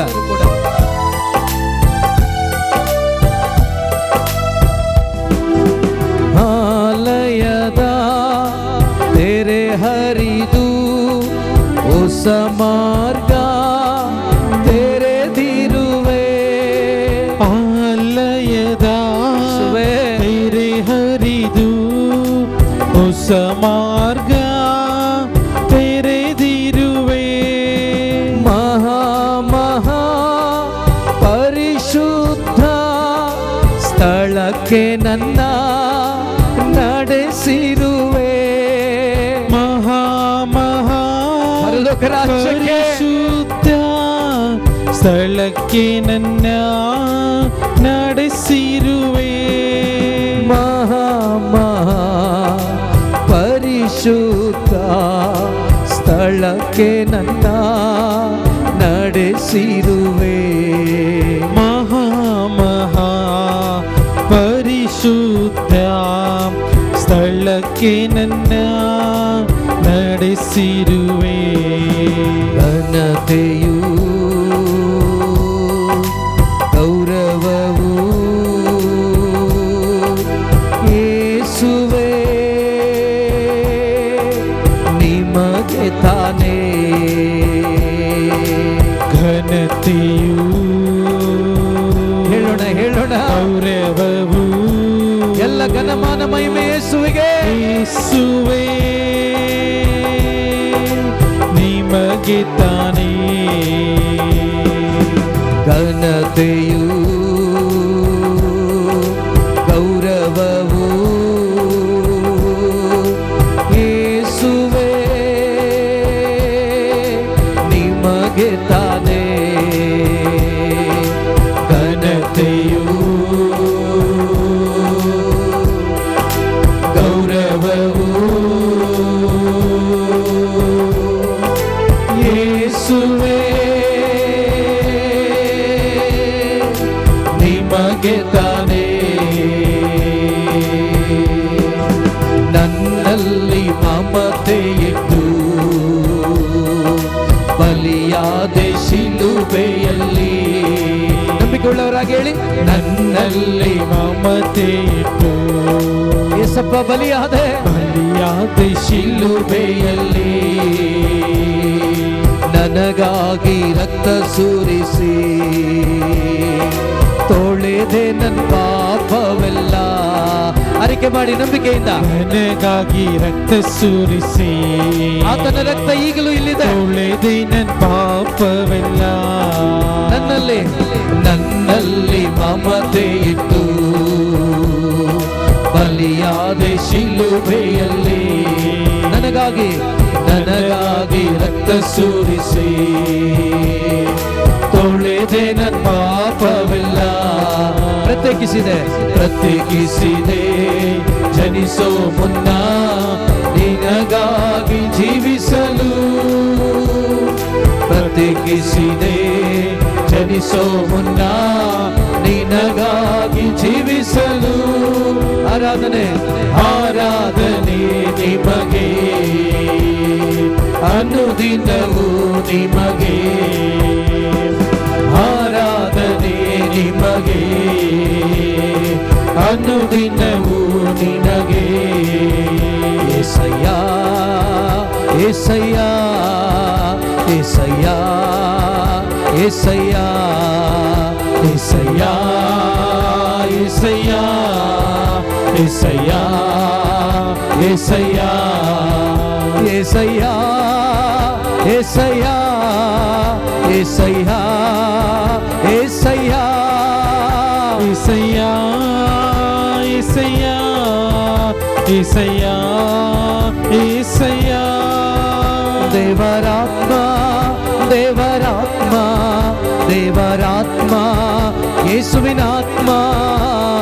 Speaker 1: ಆಲಯದ ತೆರೆ ಹರಿದು ಹೊಸ ಮಾರ್ಗ ತೆರೆದಿರುವೆ.
Speaker 2: ಆಲಯದ ತೆರೆ ಹರಿದು ಹೊಸ ಮಾರ್ಗ ತೆರೆದಿರುವೆ.
Speaker 1: ಮಹಾ ಪರಿಶುದ್ಧ ಸ್ಥಳಕ್ಕೆ ನನ್ನ ನಡೆಸಿರುವೆ.
Speaker 2: ಪರಿಶುದ್ಧ ಸ್ಥಳಕ್ಕೆ ನನ್ನ ನಡೆಸಿರುವೆ.
Speaker 1: ಮಹಾ ಪರಿಶುದ್ಧ ಸ್ಥಳಕ್ಕೆ ನನ್ನ ನಡೆಸಿರುವೆ.
Speaker 2: ಮಹಾ ಪರಿಶುದ್ಧ ಸ್ಥಳಕ್ಕೆ ನನ್ನ ನಡೆಸಿರುವೆ.
Speaker 1: ಘನತೆಯೂ ಗೌರವವೂ ಯೇಸುವೇ ನಿಮಗೆ ತಾನೇ.
Speaker 2: ಘನತೆಯೂ
Speaker 1: ಹೇಳೋಣ
Speaker 2: ಗೌರವವೂ
Speaker 1: ಎಲ್ಲ ಘನಮಾನ ಮಹಿಮೆ ಯೇಸುವಿಗೆ.
Speaker 2: ಯೇಸುವೇ ನಿಮಗೆ ತಾನೇ.
Speaker 1: ಘನತೆಯೂ ಗೌರವವೂ ಯೇಸುವೇ ನಿಮಗೆ ತಾನೇ. ಘನತೆಯೂ ಗೌರವವೂ ಯೇಸುವೇ ನಿಮಗೆ ತಾನೇ. ನನ್ನಲ್ಲಿ ಮಮತೆ ಇಟ್ಟು ಬಲಿಯಾದೆ ಶಿಲುಬೆಯಲ್ಲಿ. ನಂಬಿಕೆಯುಳ್ಳವರಾಗಿ ಹೇಳಿ, ನನ್ನಲ್ಲಿ
Speaker 2: ಮಮತೆ ಇಟ್ಟು
Speaker 1: ಯೇಸಪ್ಪ ಬಲಿಯಾದೆ ಶಿಲುಬೆಯಲ್ಲಿ. ನನಗಾಗಿ ರಕ್ತ ಸುರಿಸಿ ತೊಳೆದೆ ನನ್ನ ಪಾಪವೆಲ್ಲ. ಅರಿಕೆ ಮಾಡಿ ನಂಬಿಕೆಯಿಂದ.
Speaker 2: ನನಗಾಗಿ ರಕ್ತ ಸುರಿಸಿ
Speaker 1: ಆತನ ರಕ್ತ ಈಗಲೂ ಇಲ್ಲಿದೆ.
Speaker 2: ತೊಳೆದೆ ನನ್ನ ಪಾಪವೆಲ್ಲ.
Speaker 1: ನನ್ನಲ್ಲಿ ಮಮತೆ ಇಟ್ಟು ಬಲಿಯಾದೆ ಶಿಲುಬೆಯಲ್ಲಿ. ನನಗಾಗಿ ರಕ್ತ ಸುರಿಸಿ ತೊಳೆದೆ ನನ್ನ ಪಾಪವೆಲ್ಲ. ಪ್ರತ್ಯೇಕಿಸಿದೆ ಜನಿಸೋ ಮುನ್ನ ನಿನಗಾಗಿ ಜೀವಿಸಲು. ಪ್ರತ್ಯೇಕಿಸಿದೆ ಜನಿಸೋ ಮುನ್ನ ನಿನಗಾಗಿ ಜೀವಿಸಲು. ಆರಾಧನೆ
Speaker 2: ಆರಾಧನೆ ನಿಮಗೆ, ಅನುದಿನವೂ ನಿಮಗೆ. ಆರಾಧನೆ ನಿಮಗೆ, ಅನುದಿನವೂ ನಿನಗೆ.
Speaker 1: ಏಸಯ್ಯ ಏಸಯ್ಯ ಏಸಯ್ಯ ಏಸಯ್ಯ
Speaker 2: ಏಸಯ್ಯ ಏಸಯ್ಯ ಏಸಯ್ಯ ಏಸಯ್ಯ
Speaker 1: ಏಸಯ್ಯ ಏಸಯ್ಯ ಏಸಯ್ಯ ಏಸಯ್ಯ
Speaker 2: ಏಸಯ್ಯ ಏಸಯ್ಯ ಏಸಯ್ಯ ಏಸಯ್ಯ.
Speaker 1: ದೇವರಾತ್ಮ ದೇವರಾತ್ಮ ದೇವರಾತ್ಮ ಯೇಸುವಿನಾತ್ಮ.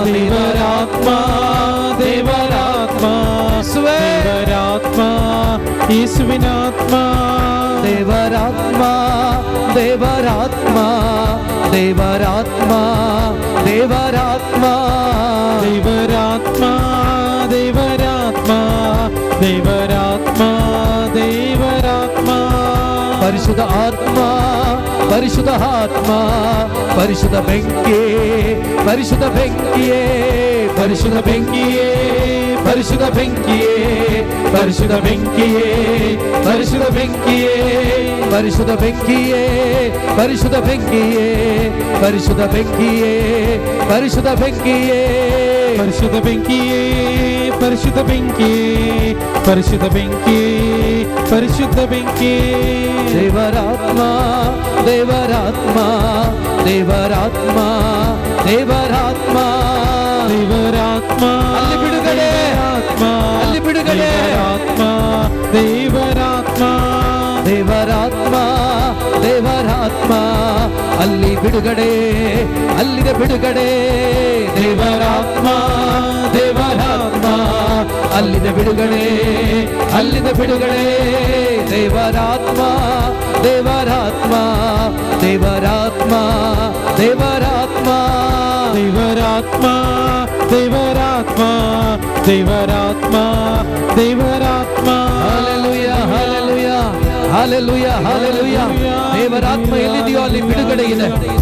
Speaker 2: ದೇವರಾತ್ಮ ದೇವರಾತ್ಮ ದೇವರಾತ್ಮ ಯೇಸುವಿನಾತ್ಮ.
Speaker 1: ದೇವರಾತ್ಮ ದೇವರಾತ್ಮ ದೇವರಾತ್ಮ ದೇವರಾತ್ಮ
Speaker 2: ದೇವರಾತ್ಮ ದೇವರಾತ್ಮ ದೇವರಾತ್ಮ ದೇವರಾತ್ಮ.
Speaker 1: ಪರಿಶುದ್ಧ ಆತ್ಮ ಪರಿಶುದ್ಧ ಆತ್ಮ ಪರಿಶುದ್ಧ ಬೆಂಕಿಯೇ ಪರಿಶುದ್ಧ ಬೆಂಕಿಯೇ
Speaker 2: ಪರಿಶುದ್ಧ ಬೆಂಕಿಯೇ ಪರಿಶುದ್ಧ ಬೆಂಕಿಯೇ ಪರಿಶುದ್ಧ ಬೆಂಕಿಯೇ ಪರಿಶುದ್ಧ ಬೆಂಕಿಯೇ
Speaker 1: ಪರಿಶುದ್ಧ ಬೆಂಕಿಯೇ ಪರಿಶುದ್ಧ ಬೆಂಕಿಯೇ ಪರಿಶುದ್ಧ ಬೆಂಕಿಯೇ ಪರಿಶುದ್ಧ ಬೆಂಕಿಯೇ
Speaker 2: ಪರಿಶುದ್ಧ ಬೆಂಕಿಯೇ ಪರಿಶುದ್ಧ ಬೆಂಕಿಯೇ ಪರಿಶುದ್ಧ ಬೆಂಕಿಯೇ ಪರಿಶುದ್ಧ ಬೆಂಕಿಯೇ.
Speaker 1: ದೇವರಾತ್ಮ ದೇವರಾತ್ಮ ದೇವರಾತ್ಮ ದೇವರಾತ್ಮ
Speaker 2: ದೇವರಾತ್ಮ
Speaker 1: ಅಲ್ಲಿ ಬಿಡುಗಡೆ
Speaker 2: ಆತ್ಮ
Speaker 1: ಅಲ್ಲಿ ಬಿಡುಗಡೆ
Speaker 2: ಆತ್ಮ ದೇವರಾತ್ಮ
Speaker 1: ದೇವರಾತ್ಮ ದೇವರಾತ್ಮ ಅಲ್ಲಿ ಬಿಡುಗಡೆ ಅಲ್ಲಿದೆ ಬಿಡುಗಡೆ.
Speaker 2: ದೇವರಾತ್ಮ ದೇವರಾತ್ಮ
Speaker 1: ಅಲ್ಲಿದೆ ಬಿಡುಗಡೆ ಅಲ್ಲಿದೆ ಬಿಡುಗಡೆ. ದೇವರಾತ್ಮ ದೇವರಾತ್ಮ ದೇವರಾತ್ಮ ದೇವರಾತ್ಮ
Speaker 2: ದೇವರಾತ್ಮ ದೇವರಾತ್ಮ ದೇವರಾತ್ಮ ದೇವರಾತ್ಮ.
Speaker 1: Hallelujah hallelujah hallelujah hallelujah. ದೇವರಾತ್ಮ ಎಲ್ಲಿದೆಯೋ ಅಲ್ಲಿ ಬಿಡುಗಡೆ ಇದೆ.